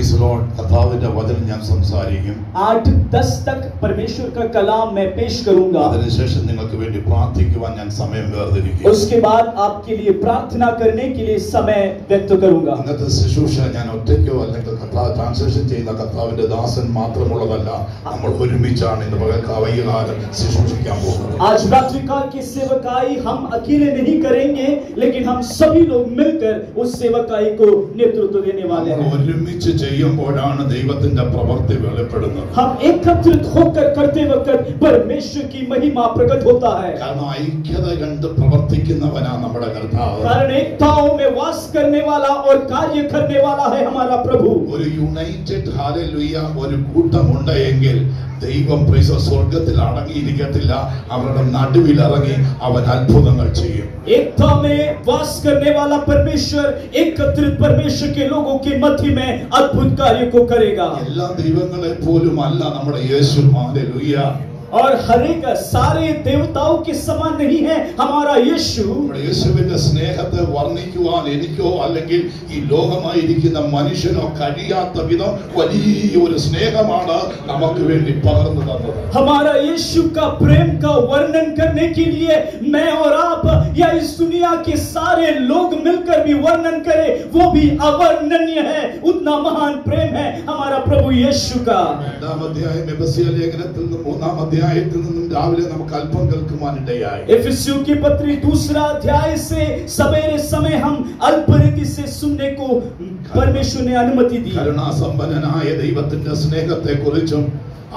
praise the Lord. കർത്താവിന്റെ വചനം ഞാൻ സംസാരിക്കും. 8-10 तक परमेश्वर का कलाम मैं पेश करूंगा. അതിനുശേഷം നിങ്ങൾക്ക് വേണ്ടി പ്രാർത്ഥിക്കുവാൻ ഞാൻ സമയം വേർതിരിക്കും. उसके बाद आपके लिए प्रार्थना करने के लिए समय व्यक्त करूंगा. ഇന്നത്തെ ശുശ്രൂഷ ഞാൻ ഒറ്റയ്ക്കോ അല്ലെങ്കിൽ കർത്താവ് ട്രാൻസ്ലേഷൻ ചെയ്യുന്ന കർത്താവിന്റെ ദാസൻ മാത്രമുള്ളതല്ല. നമ്മൾ ഒരുമിച്ചാണ് ഇന്ന് വൈകുന്നേരം ശുശ്രൂഷിക്കാൻ പോകുന്നത്. आज रात्रिकाल की सेवकाई हम अकेले नहीं करेंगे, लेकिन हम सभी लोग मिलकर उस सेवकाई को नेतृत्व देने वाले हैं. ഒരുമിച്ച് ചെയ്യുമ്പോഴാണ് ദൈവത്തിന്റെ പ്രവൃത്തി വെളിപ്പെടുന്നത്. हम एकत्रित होकर करते वक्त परमेश्वर की महिमा प्रकट होता है. കാരണം ഐക്യത കണ്ട് പ്രവർത്തിക്കുന്നവനാ നമ്മുടെ കർത്താവ്. कारण एकताओं में वास करने वाला और कार्य करने वाला है हमारा प्रभु. ഒരു യുണൈറ്റഡ് ഹല്ലേലൂയ ഒരു കൂട്ടമുണ്ടെങ്കിൽ ദൈവം പ്രൈസ് സ്വർഗ്ഗത്തിൽ അടങ്ങിയിരിക്കത്തില്ല. അവരുടെ നടുവിൽ ഇറങ്ങി അവൻ അത്ഭുതങ്ങൾ ചെയ്യും. एकता में वास करने वाला परमेश्वर एकत्रित परमेश्वर के लोगों के मध्य में अद्भुत कार्य को करेगा. എല്ലാ ദൈവങ്ങളെ പോലും അല്ല നമ്മുടെ യേശു. ഹല്ലേലൂയ. और हर एक सारे देवताओं के समान नहीं है हमारा यीशु. യേശുവിന്റെ സ്നേഹത്തെ വർണ്ണിക്കുവാൻ എനിക്കോ അല്ലെങ്കിൽ ഈ ലോകമായിരിക്കുന്ന മനുഷ്യനോ കഴിയാത്ത വിധം വലിയൊരു സ്നേഹമാണ് നമുക്ക് വേണ്ടി പകർന്നു തന്നത്. हमारा यीशु का प्रेम का वर्णन करने के लिए मैं और आप या इस दुनिया के सारे लोग मिलकर भी वर्णन करें वो भी अवर्णनीय है. उतना महान प्रेम है हमारा प्रभु यीशु का. അധ്യായത്തിൽ നിന്നും രാവിലെ നമുക്ക് അല്പം കേൾക്കുവാനിടയായി. इफिसियों की पत्री 2 अध्याय से सवेरे समय हम अल्परीति से सुनने को परमेश्वर ने अनुमति दी. കരുണാസമ്പന്നനായ ദൈവത്തിന്റെ സ്നേഹത്തെക്കുറിച്ചും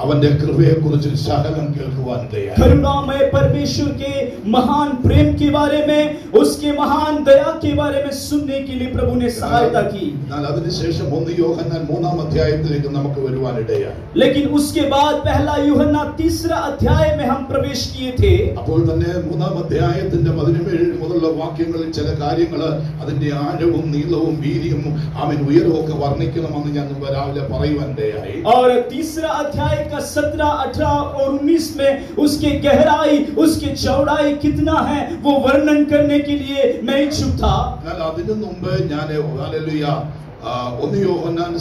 അവന്റെ കൃപയെക്കുറിച്ചും ശകലം കേൾക്കുവാനിടയായി. करुणामय परमेश्वर के महान प्रेम के बारे में, उसके महान दया के बारे में सुनने के लिए प्रभु ने सहायता की. എന്നാൽ അതിനുശേഷം 1 യോഹന്നാൻ 3 അധ്യായത്തിലേക്ക് നമുക്ക് വരുവാനിടയായി. लेकिन उसके बाद पहला यूहन्ना 3 अध्याय में हम प्रवेश किए थे. അപ്പോൾ തന്നെ 3 അധ്യായത്തിന്റെ 17 മുതലുള്ള വാക്യങ്ങളിൽ ചില കാര്യങ്ങൾ അതിന്റെ ആഴവും നീളവും വീതിയും ഉയരവും ഒക്കെ വർണ്ണിക്കണമെന്ന് ഞാൻ രാവിലെ പറയുവാനിടയായി. और 3 अध्याय का 17, 18 और 19 में उसके गहराई, उसके चौड़ाई कितना है वो वर्णन करने के लिए मैं इच्छुक था. എന്നാൽ അതിനു മുമ്പ് ഞാൻ ഹല്ലേലൂയ 1 യോഹന്നാൻ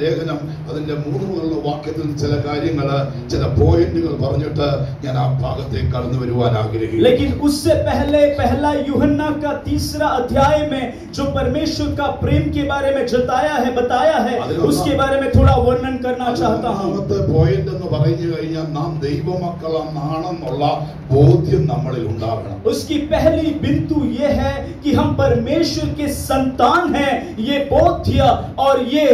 ലേഖനം അതിന്റെ 3 മുതലുള്ള വാക്യത്തിൽ ചില കാര്യങ്ങൾ ചില പോയിന്റുകൾ പറഞ്ഞിട്ട് ഞാൻ ആ ഭാഗത്തേക്ക് കടന്നു വരുവാൻ ആഗ്രഹിക്കുന്നു. लेकिन उससे पहले पहला यूहन्ना का 3 अध्याय में जो परमेश्वर का प्रेम के बारे में जताया है, बताया है, उसके बारे में थोड़ा वर्णन करना चाहता हूं. ഒന്നാമത്തെ പോയിന്റ് എന്ന് പറഞ്ഞു കഴിഞ്ഞാൽ നാം ദൈവമക്കളാണെന്നുള്ള ബോധ്യം നമ്മളിൽ ഉണ്ടാകണം. उसकी पहली बिंदु ये है कि हम परमेश्वर के संतान हैं. ये बोध्य और ये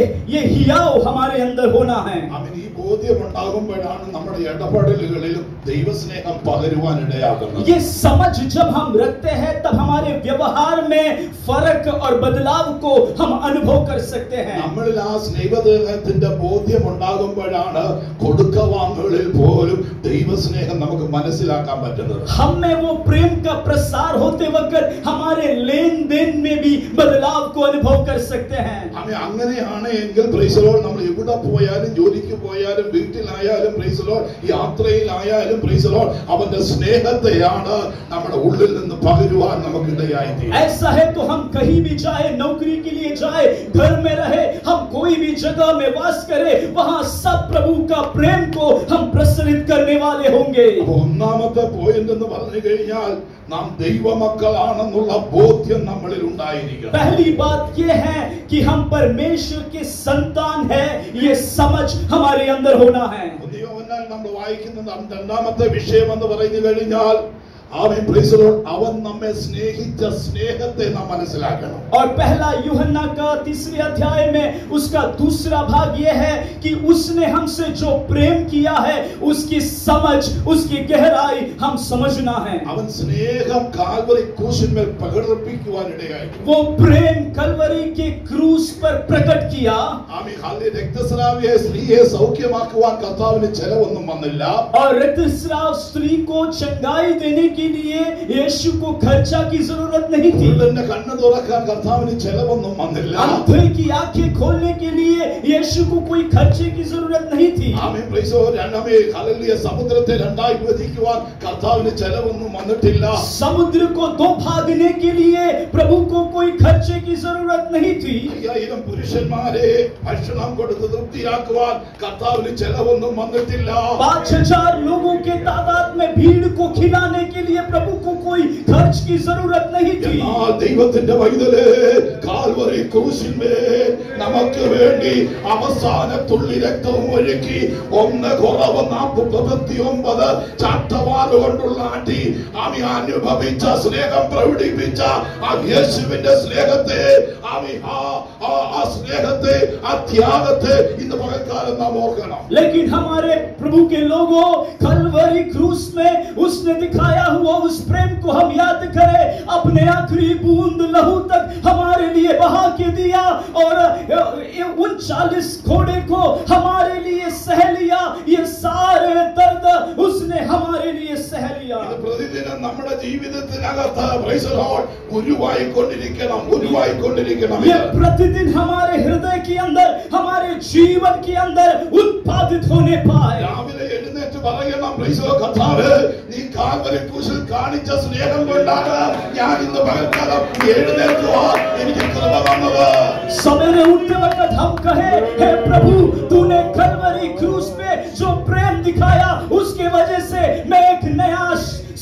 हियाव हमारे अंदर होना है. ഈ ബോധ്യം ഉണ്ടാകുമ്പോഴാണ് നമ്മുടെ ഇടപെടലുകളിലും ദൈവസ്നേഹം പകരുവാനിടയാകുന്നത്. ये समझ जब हम रखते हैं तब हमारे व्यवहार में फर्क और बदलाव को हम अनुभव कर सकते हैं. നമ്മളിൽ ആ സ്നേഹത്തിന്റെ ബോധ്യം ഉണ്ടാകുമ്പോഴാണ് കൊടുക്കവാങ്ങുകളിൽ പോലും ദൈവസ്നേഹം നമുക്ക് മനസ്സിലാക്കാൻ പറ്റുന്നത്. हम में वो प्रेम का प्रसार होते वक्त हमारे लेन देन में भी बदलाव को अनुभव कर सकते हैं. അങ്ങനെയാണ് എങ്കിൽ പ്രൈസ് ദി ലോർഡ് നമ്മൾ എവിടെ പോയാലും ജോലിക്ക് പോയാലും വീട്ടിലായാലും പ്രൈസ് ദി ലോർഡ് യാത്രയിലായാലും പ്രൈസ് ദി ലോർഡ് അവന്റെ സ്നേഹത്തെയാണ് നമ്മുടെ ഉള്ളിൽ നിന്ന് പകരുവാൻ നമുക്ക് ഇടയായി. ऐसा है तो हम कहीं भी जाए, नौकरी के लिए जाए, घर में रहे, हम कोई भी जगह में वास करें, वहां सब प्रभु का प्रेम को हम प्रसरित करने वाले होंगे. ഒന്നാമത്തെ പോയിന്റ് എന്ന് പറഞ്ഞു കഴിഞ്ഞാൽ നാം ദൈവമക്കളാണെന്നുള്ള ബോധ്യം നമ്മളിൽ ഉണ്ടായിരിക്കണം. पहली बात ये है कि हम परमेश्वर के संतान हैं, ये समझ हमारे अंदर होना है. നമ്മൾ വായിക്കുന്നത് രണ്ടാമത്തെ വിഷയം എന്ന് പറഞ്ഞു കഴിഞ്ഞാൽ അവൻ നമ്മെ സ്നേഹിച്ച സ്നേഹത്തെ നാം മനസ്സിലാക്കണം. और पहला यूहन्ना का 3 अध्याय में उसका दूसरा भाग यह है कि उसने हमसे जो प्रेम किया है उसकी समझ, उसकी गहराई हम समझना है. അവൻ സ്നേഹം കാൽവരി ക്രൂശിന്മേൽ പ്രകടിപ്പിക്കുവാനിടയായി. वो प्रेम कलवरी के क्रूस पर प्रकट किया. രക്തസ്രാവിയെ സ്ത്രീയെ സൗഖ്യമാക്കുവാൻ കർത്താവിന് ചെലവൊന്നും വന്നില്ല. और रक्तस्राव स्त्री को चंगाई देने के लिए यीशु को खर्चा की जरूरत नहीं थी। കുരുടന്റെ കണ്ണ് തുറക്കാൻ കർത്താവിന് ചെലവൊന്നും വന്നില്ല. अंधे की आंखें खोलने के लिए यीशु को कोई खर्चे की जरूरत नहीं थी। ആമേൻ പ്രൈസ് ദി ലോർഡ്. ഹല്ലേലൂയ. സമുദ്രത്തെ രണ്ടായി വിഭജിക്കുവാൻ കർത്താവിന് ചെലവൊന്നും വന്നിട്ടില്ല. समुद्र को दो भागने के लिए प्रभु को कोई खर्चे की जरूरत नहीं थी। 5000 പുരുഷന്മാരെ ഭക്ഷണം കൊടുത്ത് തൃപ്തിയാക്കുവാൻ കർത്താവിന് ചെലവൊന്നും വന്നിട്ടില്ല. 5000 लोगों के तादाद में भीड़ को खिलाने के लिए प्रभु को कोई खर्च की जरूरत नहीं थी। എന്നാൽ ദൈവത്തിന്റെ വൈതലേ കാൽവരി ക്രൂശിന്മേൽ നമുക്ക് വേണ്ടി അവസാന തുള്ളി രക്തം ഒഴുക്കി 1:49 ചാട്ടവാറ് കൊണ്ടുള്ള അടി ആമി അനുഭവിച്ച സ്നേഹം പ്രകടിപ്പിച്ച ആ യേശുവിന്റെ സ്നേഹത്തെ ആമി ആ സ്നേഹത്തെ ആ ത്യാഗത്തെ ഇന്ന് പകൽക്കാലം നാം ഓർക്കണം. लेकिन हमारे प्रभु के लोगों, कलवरी क्रूस में उसने दिखाया हुआ उस प्रेम को हम याद करें। अपने आखिरी बूंद लहू तक हमारे लिए बहा के दिया और 39 घोड़े को हमारे लिए सह लिया। ये सारे दर्द उसने हमारे लिए सह लिया। ഇത് പ്രതിദിനം നമ്മുടെ ജീവിതത്തിനകത്ത് പ്രൈസ് ദി ലോർഡ് ഉരുവായിക്കൊണ്ടിരിക്കണം. ये प्रतिदिन हमारे हृदय के अंदर, हमारे जीवन के अंदर उत्पादित होने पाए। രാവിലെ എഴുന്നേറ്റ് പറയണം പ്രൈസ് ദി ലോർഡ് കർത്താവേ നീ കാൽവരി ക്രൂശിൽ കാണിച്ച സ്നേഹം കൊണ്ടാണ് ഞാൻ ഇന്ന് പകൽക്കാലം എഴുന്നേൽക്കുവാൻ എനിക്ക് കൃപ തന്നത്. सवेरे उठते वक्त हम कहे, हे प्रभु तूने कलवरी क्रूस पे जो प्रेम दिखाया उसके वजह से मैं एक नया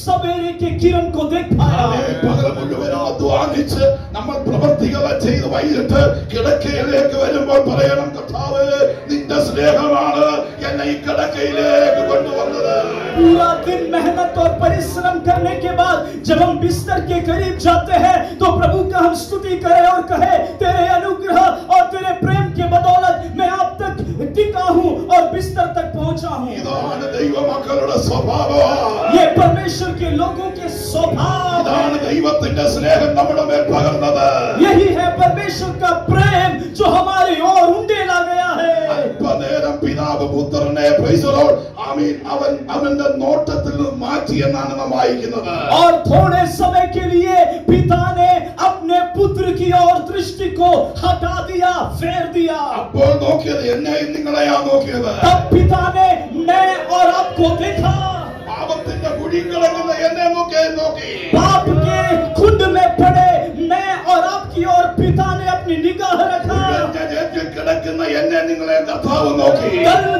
सवेरे के किरण को देख पाया। പകൽ മുഴുവനും അധ്വാനിച്ച് നമ്മൾ പ്രവൃത്തികളെ ചെയ്ത് വൈകിട്ട് കിടക്കയിലേക്ക് വരുമ്പോൾ പറയണം കർത്താവേ നിന്റെ സ്നേഹമാണ് എന്നെ ഈ കിടക്കയിലേക്ക് കൊണ്ടുവന്നത്. पूरा दिन मेहनत और परिश्रम करने के बाद जब हम बिस्तर के करीब जाते हैं तो प्रभु का हम स्तुति करें और कहे तेरे अनुग्रह और तेरे प्रेम के बदौलत मैं अब तक टिका हूँ और बिस्तर तक पहुंचा हूँ। ഇതാണ് ദൈവമക്കളുടെ സ്വഭാവം. ये परमेश्वर के लोगों के स्वभाव। ഇതാണ് ദൈവത്തിന്റെ സ്നേഹം നമ്മുടെ മേൽ പകർന്നത്. यही है परमेश्वर का प्रेम जो हमारी ओर उंडेला गया है। അല്പനേരം പിതാവ് പുത്രനെ പ്രൈസ് ദി ലോർഡ് ആമീൻ അവന്റെ നോട്ടത്തിൽ നിന്ന് മാറ്റി എന്നാണ് നാം വായിക്കുന്നത്. और थोड़े समय के लिए पिता ने अपने पुत्र की ओर दृष्टि को हटा दिया, फेर दिया। അപ്പോൾ നോക്കിയത് എന്നെയും നിങ്ങളെയാ നോക്കിയത്. तब पिता ने मैं और आपको देखा। പാപത്തിന്റെ കുഴിയിൽ കിടക്കുന്ന എന്നെ നോക്കി. पाप के खुद में पड़े मैं और आपकी ओर पिता ने अपनी निगाह रखा। കിടക്കുന്ന എന്നെ നിങ്ങളെ കർത്താവ് നോക്കി.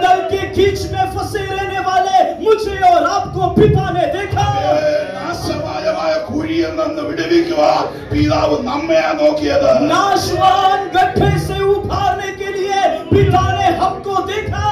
दल के कीच में फंसे रहने वाले मुझे और आपको पिता ने देखा। നാശമായ കുഴിയിൽ നിന്ന് വിടുവിക്കുവാൻ പിതാവ് നമ്മെയാ നോക്കിയത്. नाशवान गड्ढे से उभारने के लिए पिता ने हमको देखा।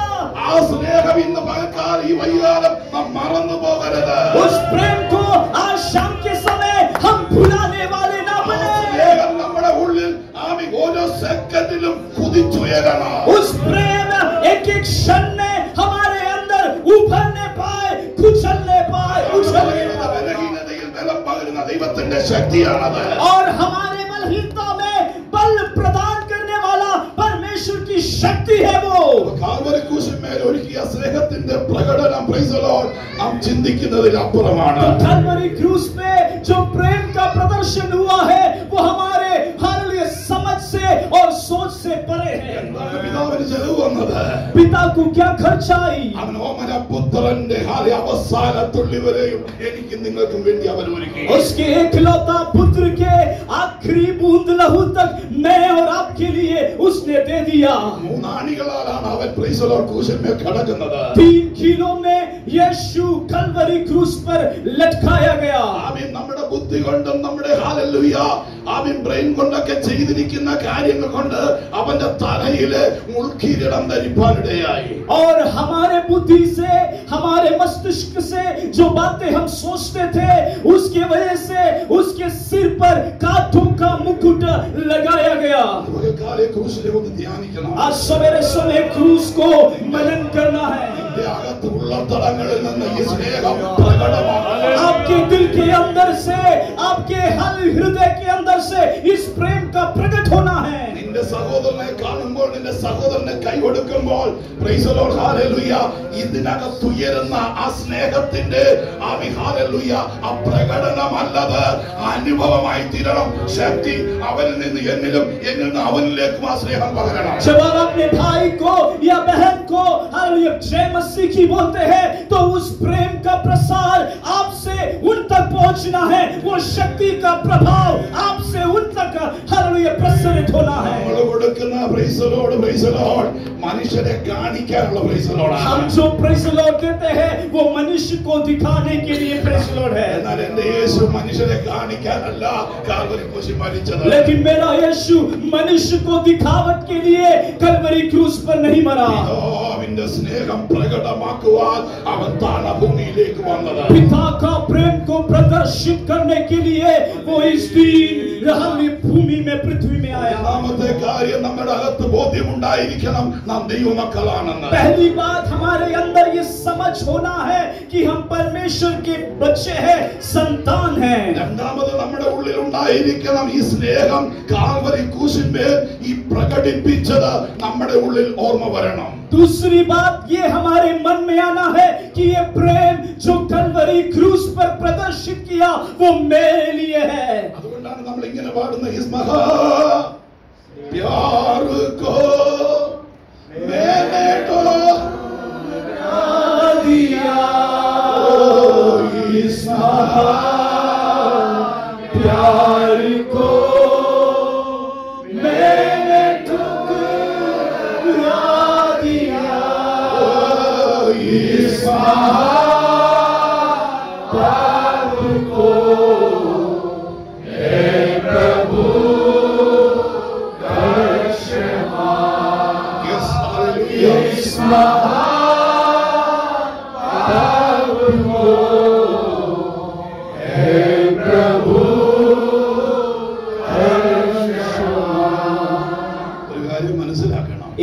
ആ സ്നേഹം ഇന്ന് പകൽക്കാലം ഈ വൈകാലം നാം മറന്നു പോകരുത്. उस प्रेम को आज शाम के समय हम भुलाने वाले ना बने। സ്നേഹം നമ്മുടെ ഉള്ളിൽ ആമി ഓരോ സെക്കൻഡിലും കുതിച്ചുയരണം. उस प्रेम एक एक क्षण में हमारे अंदर उभरने पाए, कुचलने पाए, उछलने पाए। ബലഹീനതയിൽ ബലം പകരുന്ന ദൈവത്തിന്റെ ശക്തിയാണത്. और हमारे बलहीनता में बल प्रदान करने वाला परमेश्वर की शक्ति है वो। കാൽവരി ക്രൂശിന്മേൽ ഒരുക്കിയ സ്നേഹത്തിന്റെ പ്രകടനം പ്രൈസ് ദി ലോർഡ് നാം ചിന്തിക്കുന്നതിൽ അപ്പുറമാണ്. कलवरी क्रूस पे जो प्रेम का प्रदर्शन हुआ है वो हमारे हालेलुया समझ से और सोच से परे है। എന്താണ് പിതാവിന് ചെലവ് വന്നത്? पिता को क्या खर्च आई? അവൻ ഓമന പുത്രന്റെ അവസാന തുള്ളി വരെയും എനിക്ക് നിങ്ങൾക്കും വേണ്ടി അവൻ ഒരുക്കി. उसके एकलौता पुत्र के आखिरी बूंद लहू तक मैं और आपके लिए उसने दे दिया। മൂന്നാണികളാലാണ് അവൻ പ്രൈസ് ദി ലോർഡ് ക്രൂശിന്മേൽ കിടക്കുന്നത്. 3 किलो में यीशु कलवरी क्रूस पर लटकाया गया। ആമീൻ. നമ്മുടെ ബുദ്ധി കൊണ്ടും നമ്മുടെ ഹല്ലേലൂയ ആമീൻ ബ്രെയിൻ കൊണ്ടൊക്കെ ചെയ്തിരിക്കുന്ന കാര്യങ്ങൾ കൊണ്ട് അവന്റെ തലയിലെ മുൾക്കിരീടം ധരിപ്പാനിടയായി. और हमारे बुद्धि से, हमारे मस्तिष्क से जो बातें हम सोचते थे उसके वजह से उसके सिर पर कांटों का मुकुट लगाया गया। പകൽക്കാലം ക്രൂശിനെ ഒന്ന് ധ്യാനിക്കണം. आज सवेरे समय क्रूस को मनन करना है। നിന്റെ അകത്തുള്ള തടങ്ങളിൽ നിന്ന് ഈ സ്നേഹം പ്രകടമാകണം. आपके दिल के अंदर से, आपके हृदय के अंदर से इस प्रेम का प्रकट होना है। നിന്റെ നിന്റെ സഹോദരനെ കാണുമ്പോൾ, നിന്റെ സഹോദരനെ കൈ കൊടുക്കുമ്പോൾ, പ്രൈസ് ദി ലോർഡ്, ഹല്ലേലൂയ, ഇതിനകത്ത് ഉയരുന്ന ആ സ്നേഹത്തിന്റെ ഹല്ലേലൂയ ആ പ്രകടനമല്ലത്, അനുഭവമായി തീരണം. ശക്തി അവനിൽ നിന്ന് എന്നിലും, എന്നിൽ നിന്ന് അവനിലേക്കും ആ സ്നേഹം പകരണം. जब आप अपने भाई को या बहन को हालेलुया जय मसीह की बोलते हैं, तो उस प्रेम का प्रसार आपसे उन तक पहुंचना है. वो शक्ति का प्रभाव आपसे उन तक हालेलुया प्रसारित होना है. നമ്മൾ കൊടുക്കുന്ന price the Lord, price the Lord, മനുഷ്യരെ കാണിക്കാനുള്ള പ്രൈസ് ദി ലോർഡ്. हम जो प्रेज द लॉर्ड देते हैं वो मनुष्य को दिखाने के लिए प्रेज द लॉर्ड है. എന്നാൽ എന്റെ യേശു മനുഷ്യരെ കാണിക്കാനല്ല കാൽവരി ക്രൂശിൽ മരിച്ചത്. लेकिन मेरा यीशु मनुष्य को दिखावट के लिए कलवरी क्रूस पर नहीं मरा. പിതാവിന്റെ സ്നേഹം പ്രകടമാക്കുവാൻ അവൻ താണഭൂമിയിലേക്ക് വന്നത്. पिता का प्रेम को प्रदर्शित करने के लिए वो इस दिन भूमि में, पृथ्वी में आया. ഒന്നാമത്തെ കാര്യം നമ്മുടെ അകത്ത് ബോധ്യമുണ്ടായിരിക്കണം, നാം ദൈവമക്കളാണെന്ന്. पहली बात हमारे अंदर ये समझ होना है कि हम परमेश्वर के बच्चे हैं, संतान हैं. രണ്ടാമത് നമ്മുടെ ഉള്ളിൽ ഉണ്ടായിരിക്കണം ഈ സ്നേഹം കാൽവരി ക്രൂശിന്മേൽ ഈ പ്രകടിപ്പിച്ചത് നമ്മുടെ ഉള്ളിൽ ഓർമ്മ വരണം. दूसरी बात ये हमारे मन में आना है कि ये प्रेम जो कलवरी क्रूस पर प्रदर्शित किया वो मेरे लिए है. അതുകൊണ്ടാണ് നമ്മൾ ഇങ്ങനെ പാടുന്ന ഇസ്മഹാ प्यार को मैंने तो दिया इस्महा प्यार को मैंने ठुकरा दिया इस्महा प्यार को हे प्रभु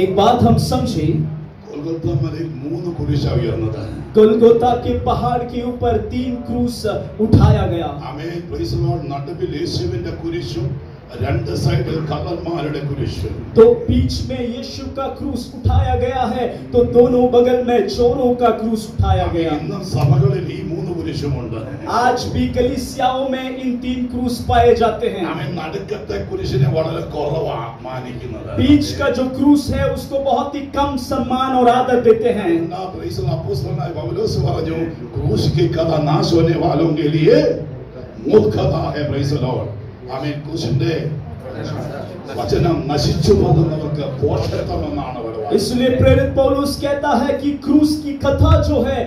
एक बात हम समझे, കൊൽഗോത്ത മലയിൽ 3 കുരിശാ ഉയർന്നത്. गोलगोता के पहाड़ के ऊपर 3 क्रूस उठाया गया. ആമേൻ, പ്രൈസ് ദി ലോർഡ്. നടുവിൽ യേശുവിന്റെ കുരിശും രണ്ട് സൈഡിൽ കള്ളന്മാരുടെ കുരിശും. तो बीच में यीशु का क्रूस उठाया गया है, तो दोनों बगल में चोरों का क्रूस उठाया गया. ഇന്നും സഭകളിൽ ഈ 3 കുരിശുമുണ്ട്. आज भी कलीसियाओं में इन 3 क्रूस पाए जाते हैं. ആമേൻ, നടുക്കത്തെ കുരിശിനെ വളരെ കുറവാ മാനിക്കുന്നത്. बीच का जो क्रूस है उसको बहुत ही कम सम्मान और आदर देते हैं. ना പ്രൈസ് ദി അപ്പോസ്തലനായ പൗലോസ് പറഞ്ഞു, ക്രൂശ് की कथा नाश होने वालों के लिए मूर्खता है. Praise the Lord. ആമേൻ. ക്രൂശിന്റെ വചനം നശിച്ചു പോകുന്നവർക്ക് പോഷകമെന്നാണ് പറയുന്നത്. इसलिए प्रेरित पौलुस कहता है कि क्रूस की कथा जो है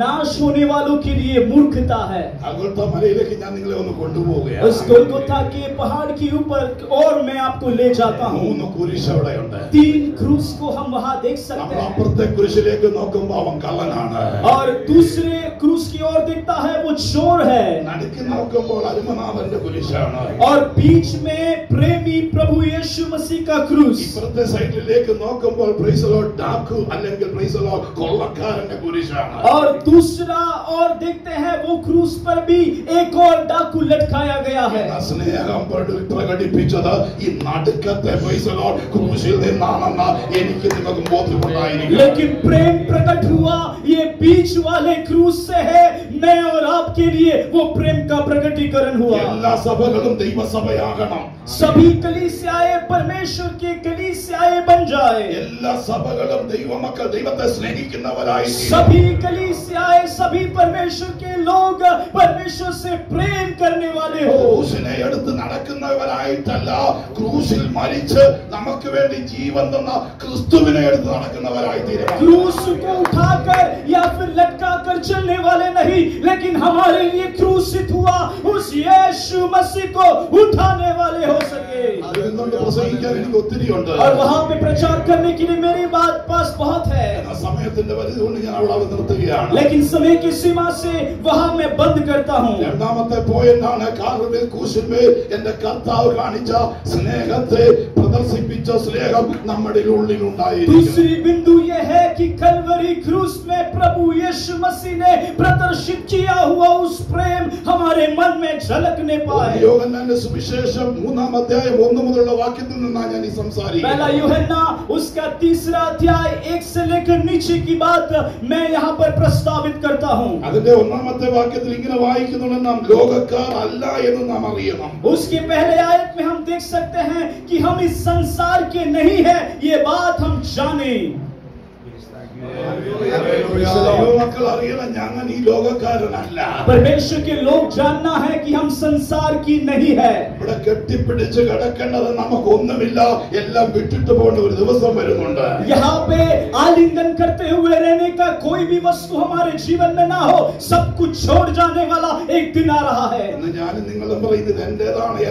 नाश होने वालों के लिए मूर्खता है. गोलगोता മലയിലേക്ക് ഞാൻ നിങ്ങളെ ഒന്ന് കൊണ്ടുപോവുകയാണ്. उस गोलगोता के पहाड़ के ऊपर और मैं आपको ले जाता हूँ. 3 കുരിശ് അവിടെയുണ്ട്. 3 क्रूस को हम वहाँ देख सकते നമ്മൾ हैं. അപ്പുറത്തെ കുരിശിലേക്ക് നോക്കുമ്പോൾ അവൻ കള്ളനാണ്. और दूसरे क्रूस की ओर दिखता है वो चोर है. നടുക്ക് നോക്കുമ്പോൾ അരുമനാഥന്റെ കുരിശാണ്. और बीच में प्रेमी प्रभु यीशु मसीह का क्रूस. ഇപ്പുറത്തെ സൈഡിലേക്ക് നോക്കുമ്പോൾ പ്രൈസ് ദി ലോർഡ് ഡാക്കു അല്ലെങ്കിൽ പ്രൈസ് ദി ലോർഡ് കൊള്ളക്കാരന്റെ കുരിശാണ്. और दूसरा और देखते हैं वो क्रूस पर भी एक और डाकू लटकाया गया है. സ്നേഹം പ്രകടിപ്പിച്ചത് ഈ നടുക്കത്തെ പ്രൈസ് ദി ലോർഡ് ക്രൂശിൽ നിന്നാണെന്ന് എനിക്ക് നിങ്ങൾക്ക് ബോധ്യമുണ്ടായിരിക്കും. लेकिन प्रेम प्रकट हुआ ये बीच वाले क्रूस से है. मैं और आपके लिए वो प्रेम का प्रकटीकरण हुआ. എല്ലാ സഭകളും ദൈവസഭയാകണം. सभी कलीसियाएं परमेश्वर की कलीसियाएं बन जाए. എല്ലാ സഭകളും ദൈവമക്കൾ ദൈവത്തെ സ്നേഹിക്കുന്നവരായി. सभी कलीसियाएं, सभी परमेश्वर के लोग परमेश्वर से प्रेम करने वाले हो. ക്രൂശിനെ എടുത്ത് നടക്കുന്നവരായിട്ടല്ല, ക്രൂശിൽ മരിച്ച് നമുക്ക് വേണ്ടി ജീവൻ തന്ന ക്രിസ്തുവിനെ എടുത്ത് നടക്കുന്നവരായി തീരണം. क्रूस को उठाकर या फिर लटकाकर चलने वाले नहीं, लेकिन हमारे लिए क्रूसित हुआ उस यीशु मसीह को उठाने वाले हो सके. അതുകൊണ്ട് പ്രസംഗിക്കാൻ എനിക്ക് ഒത്തിരി ഉണ്ട്. और वहां पे प्रचार विचार करने के लिए मेरे पास बहुत है, എന്നാൽ സമയത്തിന്റെ പരിധി കൊണ്ട് ഞാൻ അവിടെ നിർത്തുകയാണ്. लेकिन समय की सीमा से वहां मैं बंद करता हूं. രണ്ടാമത്തെ പോയിന്റാണ് കാൽവരി ക്രൂശിന്മേൽ എന്റെ കർത്താവ് കാണിച്ച സ്നേഹത്തെ പ്രദർശിപ്പിച്ച സ്നേഹം നമ്മുടെ ഉള്ളിലുണ്ടായിരിക്കും. दूसरी बिंदु यह है कि कलवरी क्रूस में प्रभु यीशु मसीह ने प्रदर्शित किया हुआ उस प्रेम हमारे मन में झलकने पाए. യോഹന്നാന്റെ സുവിശേഷം 3-ാം അധ്യായം 1 മുതലുള്ള വാക്യത്തിൽ നിന്നാണ് ഞാൻ ഈ സംസാരിക്കുന്നത്. पहला यूहन्ना उसका 3रा अध्याय 1 से लेकर नीचे की बात मैं यहाँ पर प्रस्तावित करता हूँ. അതിന്റെ 1-ാമത്തെ വാക്യത്തിൽ ഇങ്ങനെ വായിക്കുന്നുണ്ട്, നാം ലോകക്കാർ അല്ല എന്ന് നാം അറിയണം. उसके पहले आयत में हम देख सकते हैं कि हम इस संसार के नहीं है, ये बात हम जाने. ദൈവമക്കൾ അറിയണം, ഞങ്ങൾ ഈ ലോകക്കാരനല്ല. परमेश्वर के लोग जानना है कि हम संसार की नहीं है. ഇവിടെ കെട്ടിപ്പിടിച്ച് കിടക്കേണ്ടത് നമുക്കൊന്നുമില്ല, എല്ലാം വിട്ടിട്ട് പോകേണ്ട ഒരു ദിവസം വരുന്നുണ്ട്. यहाँ पे आलिंगन करते हुए रहने का कोई भी वस्तु हमारे जीवन में ना हो, सब कुछ छोड़ जाने वाला एक दिन आ रहा है. ഇന്ന് ഞാൻ നിങ്ങളും പറയുന്നത്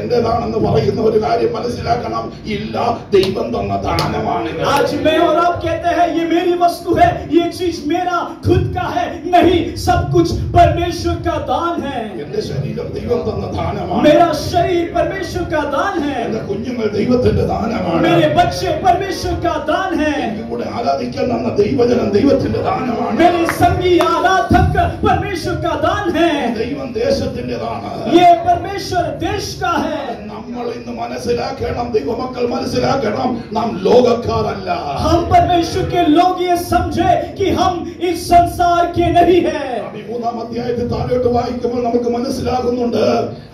എന്റേതാണെന്ന് പറയുന്ന ഒരു കാര്യം മനസ്സിലാക്കണം. ഇല്ല, ദൈവം തന്ന ദാനമാണിത്. आज मैं और आप कहते हैं ये मेरी वस्तु है, ये चीज मेरा खुद का है. नहीं, सब कुछ परमेश्वर का दान है. എന്റെ ശരീരം ദൈവം തന്ന ദാനമാണ്. मेरा शरीर परमेश्वर का दान है. എന്റെ കുഞ്ഞുങ്ങൾ ദൈവത്തിന്റെ ദാനമാണ്. मेरे बच्चे परमेश्वर का दान है. എനിക്ക് കൂടെ ആരാധിക്കാൻ തന്ന ദൈവജനം ദൈവത്തിന്റെ ദാനമാണ്. मेरे संगी आराधक परमेश्वर का दान है. ദൈവം ദേശത്തിന്റേതാണ്. ये परमेश्वर देश का है. നമ്മൾ ഇന്ന് മനസ്സിലാക്കണം, ദൈവമക്കൾ മനസ്സിലാക്കണം, നാം ലോകക്കാരല്ല. हम परमेश्वर के लोग ये समझे कि हम इस संसार के नहीं है. 3-ാം അധ്യായത്തിൽ താഴോട്ട് വായിക്കുമ്പോൾ നമുക്ക് മനസ്സിലാകുന്നുണ്ട്,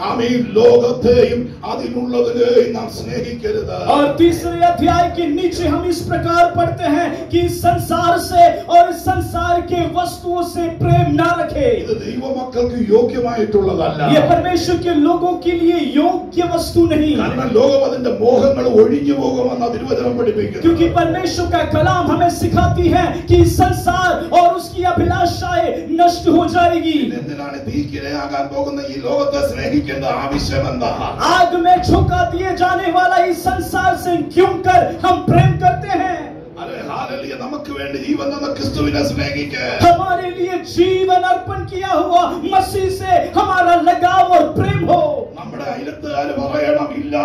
ആമേ ലോകത്തെയും അതിനുള്ളതിനെയും നാം സ്നേഹിക്കരുത്. और 3रे अध्याय के नीचे हम इस प्रकार पढ़ते हैं कि संसार से और संसार के वस्तुओं से प्रेम ना रखे. ഇത് ദൈവമക്കൾക്ക് യോഗ്യമായിട്ടുള്ളതല്ല. ये परमेश्वर के लोगों के लिए योग्य वस्तु नहीं. കാരണം ലോകം അതിന്റെ മോഹങ്ങൾ ഒഴിഞ്ഞു പോകുമെന്ന് തിരുവചനം പഠിപ്പിക്കുന്നു. क्योंकि परमेश्वर का कलाम हमें सिखाती है कि संसार और उसकी अभिलाषाएं नष्ट हो जाएगी. എന്തിനാണ് തീക്കിരയാകാൻ പോകുന്ന ഈ ലോകത്തെ സ്നേഹിക്കേണ്ട ആവശ്യമെന്താ? आग में झोंका दिए जाने वाला इस संसार से क्यों कर हम प्रेम करते हैं? അരെ ഹല്ലേലൂയ, നമുക്ക് വേണ്ടി ജീവൻ തന്ന ക്രിസ്തുവിനെ സ്നേഹിക്കുക. हमारे लिए जीवन अर्पण किया हुआ मसीह से हमारा लगाव और प्रेम हो. നമ്മുടെ അയൽക്കാർ പറയണം, ഇല്ല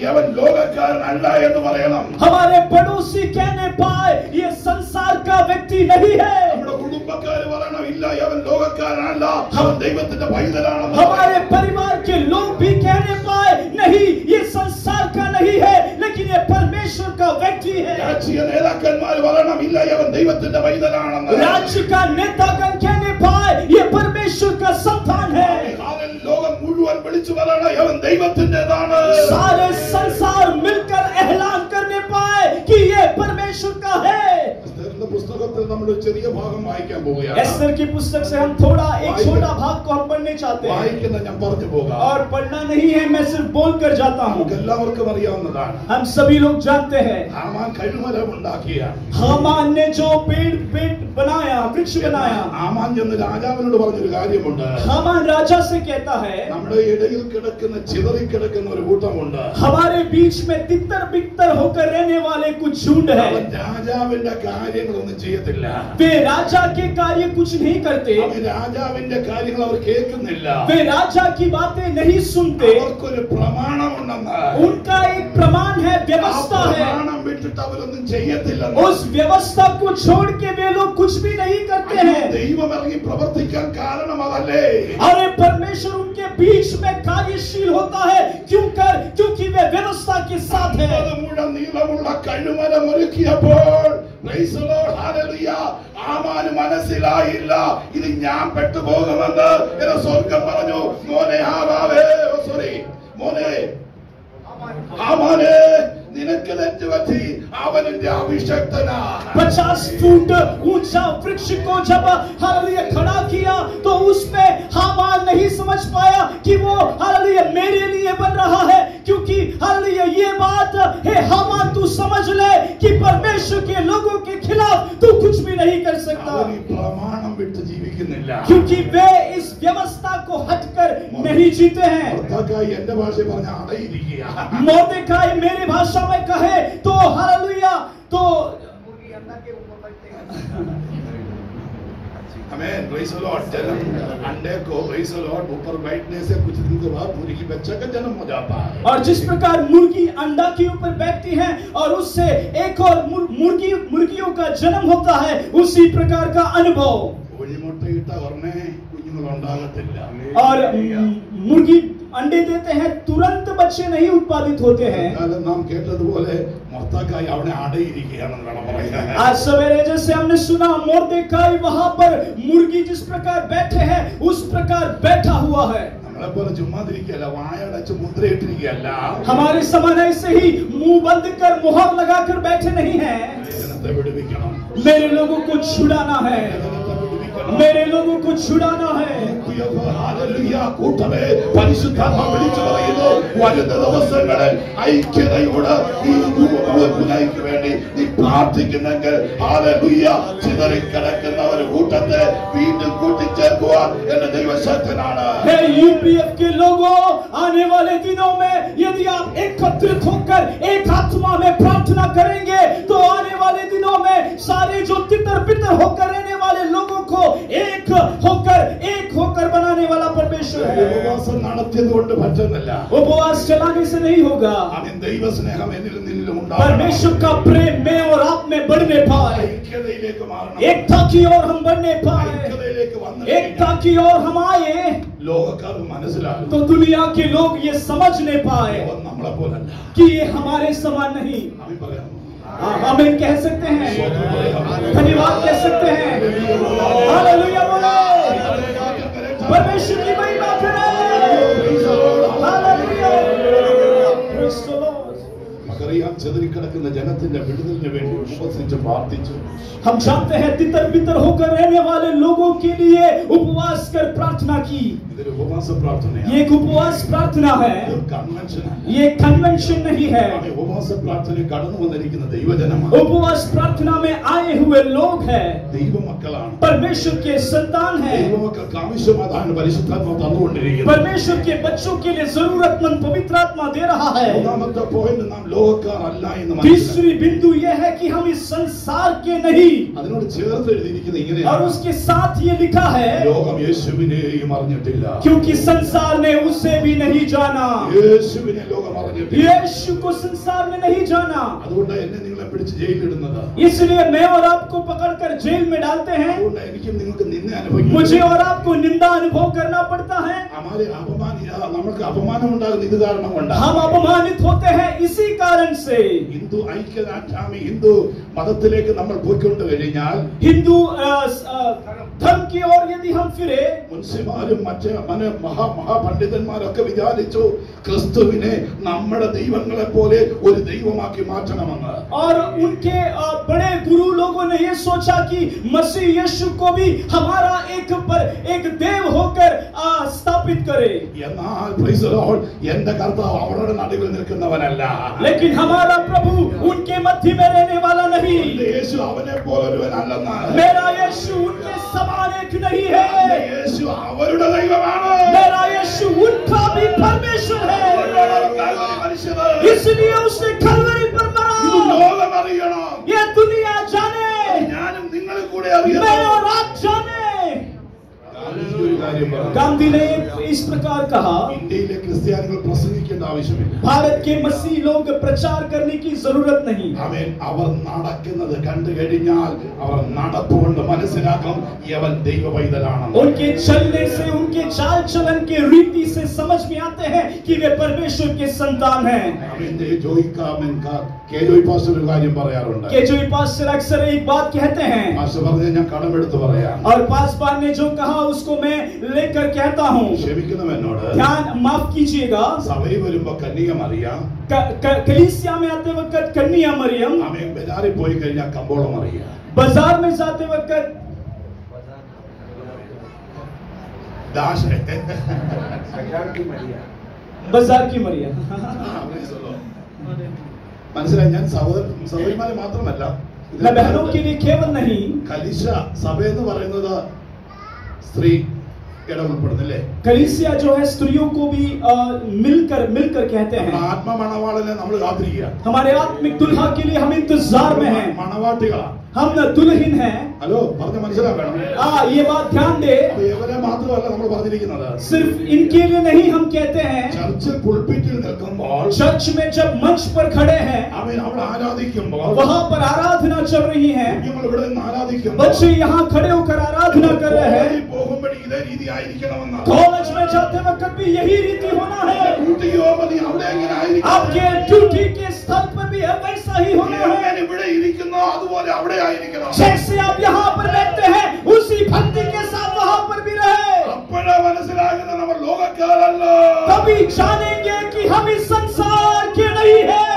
യവൻ ലോകക്കാരനല്ല എന്ന് പറയണം. हमारे पड़ोसी कहने पाए ये संसार का व्यक्ति नहीं है. നമ്മുടെ കുടുംബക്കാർ പറയണം, ഇല്ല യവൻ ലോകക്കാരനല്ല, അവൻ ദൈവത്തിന്റെ പൈതലാണെന്ന്. हमारे परिवार के लोग भी कहने पाए नहीं ये संसार का नहीं है, लेकिन ये परमेश्वर का व्यक्ति है. രാഷ്ട്രീയ നേതാക്കന്മാർ പറയണം, ഇല്ല യവൻ ദൈവത്തിന്റെ പൈതലാണെന്ന്. राज्य का नेतागण कहने पाए ये परमेश्वर का संतान है. ലോകം മുഴുവൻ വിളിച്ചു പറയണം, യവൻ ദൈവത്തിന്റേതാണ്. सारे संसार मिलकर ऐलान करने पाए कि ये परमेश्वर का है. എസ്തേറിന്റെ പുസ്തകത്തിൽ നമ്മൾ ഒരു ചെറിയ ഭാഗം വായിക്കാൻ പോവുകയാണ്. एस्तर की पुस्तक से हम थोड़ा एक छोटा भाग को हम पढ़ने चाहते हैं. വായിക്കുന്ന ഞാൻ പറഞ്ഞു പോകാം. और पढ़ना नहीं है, मैं सिर्फ बोल कर जाता हूँ. നമുക്ക് എല്ലാവർക്കും അറിയാവുന്നതാണ്, हम सभी लोग जानते हैं ഹാമാൻ കഴുമരം ഉണ്ടാക്കിയ हामान ने जो पेड़ बनाया, वृक्ष बनाया. ഹാമാൻ ചെന്ന് രാജാവിനോട് പറഞ്ഞൊരു കാര്യമുണ്ട്. हामान राजा से कहता है നമ്മുടെ ഇടയിൽ കിടക്കുന്ന ചിതറിക്കിടക്കുന്ന ഒരു കൂട്ടമുണ്ട്. हमारे बीच में तितर बितर होकर रहने वाले कुछ झुंड है. അവൻ രാജാവിന്റെ കാര്യങ്ങളൊന്നും ചെയ്യത്തില്ല. वे राजा के कार्य कुछ नहीं करते. അവൻ രാജാവിന്റെ കാര്യങ്ങൾ അവർ കേൾക്കുന്നില്ല. वे राजा की बातें नहीं सुनते. അവർക്കൊരു പ്രമാണമുണ്ടെന്ന്. उनका एक प्रमाण है, व्यवस्था है. പ്രമാണം വിട്ടിട്ട് അവരൊന്നും ചെയ്യത്തില്ലെന്ന്. उस व्यवस्था को छोड़ के वे लोग कुछ भी नहीं करते हैं. ദൈവം ഇറങ്ങി പ്രവർത്തിക്കാൻ കാരണം അതല്ലേ? अरे परमेश्वर उनके बीच में कार्यशील होता है क्योंकि वे व्यवस्था के साथ है. മുഴം നീളമുള്ള കഴുമരം ഒരുക്കിയപ്പോൾ പ്രൈസ് ദി ലോർഡ്, ഹല്ലേലൂയ, ഹാമാന് മനസ്സിലായില്ല ഇത് ഞാൻ പെട്ടുപോകുമെന്ന്. എന്ന് സ്വർഗ്ഗം പറഞ്ഞു, മോനെ ഹാമാവേ, മോനെ ഹാമാനെ, നിനക്ക് തെറ്റ് പറ്റി, അവൻ എന്റെ അഭിഷക്തനാണ്. 50 फुट ऊंचा वृक्ष को जब हालेलुया खड़ा किया तो उसमें हामान नहीं समझ पाया कि वो हालेलुया मेरे लिए बन रहा है. क्योंकि हालेलुया ये बात है, हामान तू समझ ले कि परमेश्वर के लोगों के खिलाफ तू कुछ भी नहीं कर सकता. അവൻ ഈ പ്രമാണം വിട്ട് ജീവിക്കുന്നില്ല. क्योंकि वे इस व्यवस्था को हटकर नहीं जीते हैं. മൊർദെഖായി എന്റെ ഭാഷ പറഞ്ഞ അടയിരിക്കുക. मोर्देखाई मेरी भाषा में कहे तो हालेलुया तो आमेन, प्रेज़ द लॉर्ड। जन्म अंडे को प्रेज़ द लॉर्ड ऊपर बैठने से कुछ दिन के बाद मुर्गी बच्चा का जन्म हो जाता है। और जिस प्रकार मुर्गी अंडा के ऊपर बैठती है और उससे एक और मुर्गियों का जन्म होता है, उसी प्रकार का अनुभव। കുഞ്ഞുമുട്ടയിട്ട ഉടനെ കുഞ്ഞുങ്ങൾ ഉണ്ടാകത്തില്ല। और मुर्गी अंडे देते हैं, तुरंत बच्चे नहीं उत्पादित होते हैं। നാം കേട്ടതുപോലെ മൊർദെഖായി അവിടെ അടയിരിക്കുകയാണെന്ന് വേണം പറയാൻ। आज सवेरे जैसे हमने सुना, मोर्देखाई वहां पर मुर्गी जिस प्रकार बैठे हैं उस प्रकार बैठा हुआ है। നമ്മളെപ്പോലെ ചുമ്മാതിരിക്കുകയല്ല, വായടച്ച് മുദ്രയിട്ടിരിക്കുകയല്ല। हमारे समान ऐसे ही मुंह बंद कर मुहर लगाकर बैठे नहीं हैं। ജനത്തെ വിടുവിക്കണം, मेरे लोगों को छुड़ाना है, ജനത്തെ വിടുവിക്കണം। मेरे लोगों को छुड़ाना है। ഹല്ലേലൂയ, കൂട്ടമേ, പരിശുദ്ധാത്മാ വിളിച്ചു പറയുന്നു, വരുന്ന ദിവസങ്ങളിൽ ഐക്യതയോടെ ഈ പുനയ്ക്ക് വേണ്ടി നീ പ്രാർത്ഥിക്കുന്നെങ്കിൽ ഹല്ലേലൂയ, ചിതറിക്കിടക്കുന്ന ഒരു കൂട്ടത്തെ വീണ്ടും കൂട്ടിച്ചേർക്കുവാൻ എന്റെ ദൈവശക്തനാണ്। हे यूपीएफ के लोगों, आने वाले दिनों में यदि आप एकत्रित होकर एक आत्मा में प्रार्थना करेंगे तो आने वाले दिनों में सारे जो तितर बितर होकर रहने वाले लोगों को एक होकर बनाने वाला परमेश्वर है। ഉപവാസം നടത്തിയതുകൊണ്ട് പറ്റുന്നില്ല, उपवास चलाने से नहीं होगा। അവൻ ദൈവസ്നേഹം എന്നിലും നിന്നിലും ഉണ്ടാകണം। परमेश्वर का प्रेम में और आप में बढ़ने पाए, ഐക്യതയിലേക്ക് മാറണം, एकता की ओर हम बढ़ने पाए, ഐക്യതയിലേക്ക് വന്നു एकता की ओर हम आए ലോകക്കാർ മനസ്സിലാകും, तो दुनिया के लोग ये समझने पाए അവൻ നമ്മളെ പോലല്ല। कि ये हमारे समान नहीं। അവൻ പറയാം, आमीन कह सकते हैं, धन्यवाद कह सकते हैं। हालेलुया बोलो, परमेश्वर की महिमा करें। Hallelujah, praise the Lord. നമുക്കറിയാം, ചിതറിക്കിടക്കുന്ന ജനത്തിന്റെ വിടുതലിന് വേണ്ടി ഉപവസിച്ച് പ്രാർത്ഥിച്ചു। हम जानते हैं तितर बितर होकर रहने वाले लोगों के लिए उपवास कर प्रार्थना की। ഇതൊരു ഉപവാസ പ്രാർത്ഥനയാണ്, ये एक उपवास प्रार्थना है, ഇതൊരു കൺവെൻഷനാണ്। ये कन्वेंशन नहीं है। ആമേൻ, ഉപവാസ പ്രാർത്ഥനയിൽ കടന്നു വന്നിരിക്കുന്ന ദൈവജനമാണ്, उपवास प्रार्थना में आए हुए लोग हैं, ദൈവമക്കളാണ്। परमेश्वर के संतान हैं। ദൈവമക്കൾക്ക് ആവശ്യമാതാണ് പരിശുദ്ധാത്മാവ് തന്നുകൊണ്ടിരിക്കുന്നത്। परमेश्वर के बच्चों के लिए जरूरतमंद पवित्र आत्मा दे रहा है। മൂന്നാമത്തെ പോയിന്റ്, നാം ലോകക്കാർ അല്ല എന്ന് മനസ്സിലാക്കണം। तीसरी बिंदु यह है कि हम इस संसार के नहीं, അതിനോട് ചേർത്ത് എഴുതിയിരിക്കുന്നത് और ഇങ്ങനെയാണ്, उसके साथ ये लिखा है, ലോകം യേശുവിനെയും അറിഞ്ഞിട്ടില്ല। क्योंकि संसार ने उसे भी नहीं जाना। യേശുവിനെ ലോകം അറിഞ്ഞിട്ടില്ല। यीशु को संसार में नहीं जाना, അതുകൊണ്ടാണ് എന്നെ നിങ്ങളെ പിടിച്ച് ജയിലിടുന്നത്, इसलिए मैं और आपको पकड़कर जेल में डालते हैं, അതുകൊണ്ടാണ് എനിക്കും നിങ്ങൾക്ക് നിന്നെ അനുഭവിക്കുന്നത്। मुझे और आपको निंदा अनुभव करना पड़ता है। നമുക്ക് അപമാനം ഉണ്ടാകുന്ന ഇത് കാരണം കൊണ്ടാണ്। हम अपमानित होते हैं इसी कारण से। ഹിന്ദു ഐക്യദാർഢ്യമാണ്, ഹിന്ദു മതത്തിലേക്ക് നമ്മൾ പോയിക്കൊണ്ട് കഴിഞ്ഞാൽ हिंदू धर्म की ओर यदि हम फिरे, മുൻസിമാരും മറ്റ് മഹാപണ്ഡിതന്മാരൊക്കെ വിചാരിച്ചു ക്രിസ്തുവിനെ നമ്മുടെ ദൈവങ്ങളെ പോലെ ഒരു ദൈവമാക്കി മാറ്റണമെന്ന്। और उनके बड़े गुरु लोगों ने ये सोचा कि मसीह यीशु को भी हमारा एक देव होकर स्थापित करे। എന്നാൽ പ്രൈസ് ദി ലോർഡ്, എന്റെ കർത്താവ് അവരുടെ നടുവിൽ നിൽക്കുന്നവനല്ല, लेकिन हमारा प्रभु उनके मध्य में रहने वाला नहीं। യേശു അവനെ പോലൊരുവനല്ലെന്ന്, मेरा यीशु उनके समान एक नहीं है। യേശു അവരുടെ ദൈവമാണ്, मेरा यीशु उनका भी परमेश्वर है, इसलिए उसने कलवरी पर मरा। ലോകം അറിയണം, ये दुनिया जाने, ഞാനും നിങ്ങളെ കൂടെ मैं അറിയണം। और आप जाने। ഒരു കാര്യം പറയാം, गांधी ने इस प्रकार कहा, ഇന്ത്യയിലെ ക്രിസ്ത്യാനികൾ പ്രസംഗിക്കേണ്ട ആവശ്യമില്ല, भारत के मसीह लोग प्रचार करने की जरूरत नहीं। അവൻ അവർ നടക്കുന്നത് കണ്ടു കഴിഞ്ഞാൽ അവർ നടപ്പുകൊണ്ട് മനസ്സിലാക്കും യവൻ ദൈവ പൈതലാണെന്ന്। उनके चलने से, उनके चाल चलन के रीति से समझ में आते हैं कि वे परमेश्वर के संतान हैं। അവന്റെ ജോയിക്കാമൻ കേജോയ് പാസ്റ്റർ ഒരു കാര്യം പറയാറുണ്ട്, केजोई पास्टर अक्सर एक बात कहते हैं, പാസ്റ്റർ പറഞ്ഞ ഞാൻ കടമെടുത്ത് പറയാം, और पासवान ने जो कहा उसको मैं लेकर कहता हूँ, ക്ഷമിക്കണം എന്നോട്। ध्यान माफ कीजिएगा। സഭയിൽ വരുമ്പോ കന്യക മറിയാം, कलीसिया में आते वक्त कन्या मरियम, അവൻ ബജാറിൽ പോയി കഴിഞ്ഞാൽ കമ്പോളം അറിയാം, बाजार में जाते वक्त ദാശ बाजार की मरियम। മനസ്സിലായി, ഞാൻ സഹോദരന്മാരെ മാത്രമല്ല, मैं बहनों के लिए केवल नहीं, കലിശ സഭ എന്ന് പറയുന്നത് സ്ത്രീ ഇട ഉൾപ്പെടുന്നില്ലേ? कलीसिया जो है स्त्रियों को भी मिलकर मिलकर कहते हैं। ആത്മമണവാളനെ നമ്മൾ കാത്തിരിക്കുക. हमारे आत्मिक दुल्हा के लिए हम इंतजार में हैं। മണവാട്ടികളാ, हम दुल्हन हैं। ഹലോ പറഞ്ഞ മനസ്സിലാക്കണം. ये बात ध्यान दे। ഇവരെ മാത്രമല്ല നമ്മൾ പറഞ്ഞിരിക്കുന്നത്. सिर्फ इनके लिए नहीं हम कहते हैं। ചർച്ചിൽ പുൾപിറ്റിൽ നിൽക്കുമ്പോൾ, चर्च में जब मंच पर खड़े हैं, അവൻ അവിടെ ആരാധിക്കുമ്പോൾ, वहां पर आराधना चल रही है, കുഞ്ഞുങ്ങൾ ഇവിടെ നിന്ന് ആരാധിക്കുമ്പോൾ, बच्चे यहाँ खड़े होकर आराधना कर रहे हैं। പോകുമ്പോൾ ഇതേ രീതി ആയിരിക്കണമെന്ന്. कॉलेज में जाते वक्त भी यही रीति होना है। ഡ്യൂട്ടിക്ക് പോകുമ്പോൾ നീ അവിടെ എങ്ങനെ ആയിരിക്കണം? आपके ड्यूटी के स्थल पर भी वैसा ही होना है। എങ്ങനെ ഇവിടെ ഇരിക്കുന്നോ അതുപോലെ അവിടെ ആയിരിക്കണം. जैसे आप यहाँ पर बैठते हैं उसी भक्ति के साथ वहाँ पर भी रहे। അപ്പോഴാ മനസ്സിലാകുന്നത് നമ്മൾ ലോകക്കാരല്ല. तभी जानेंगे कि हम इस संसार के नहीं है।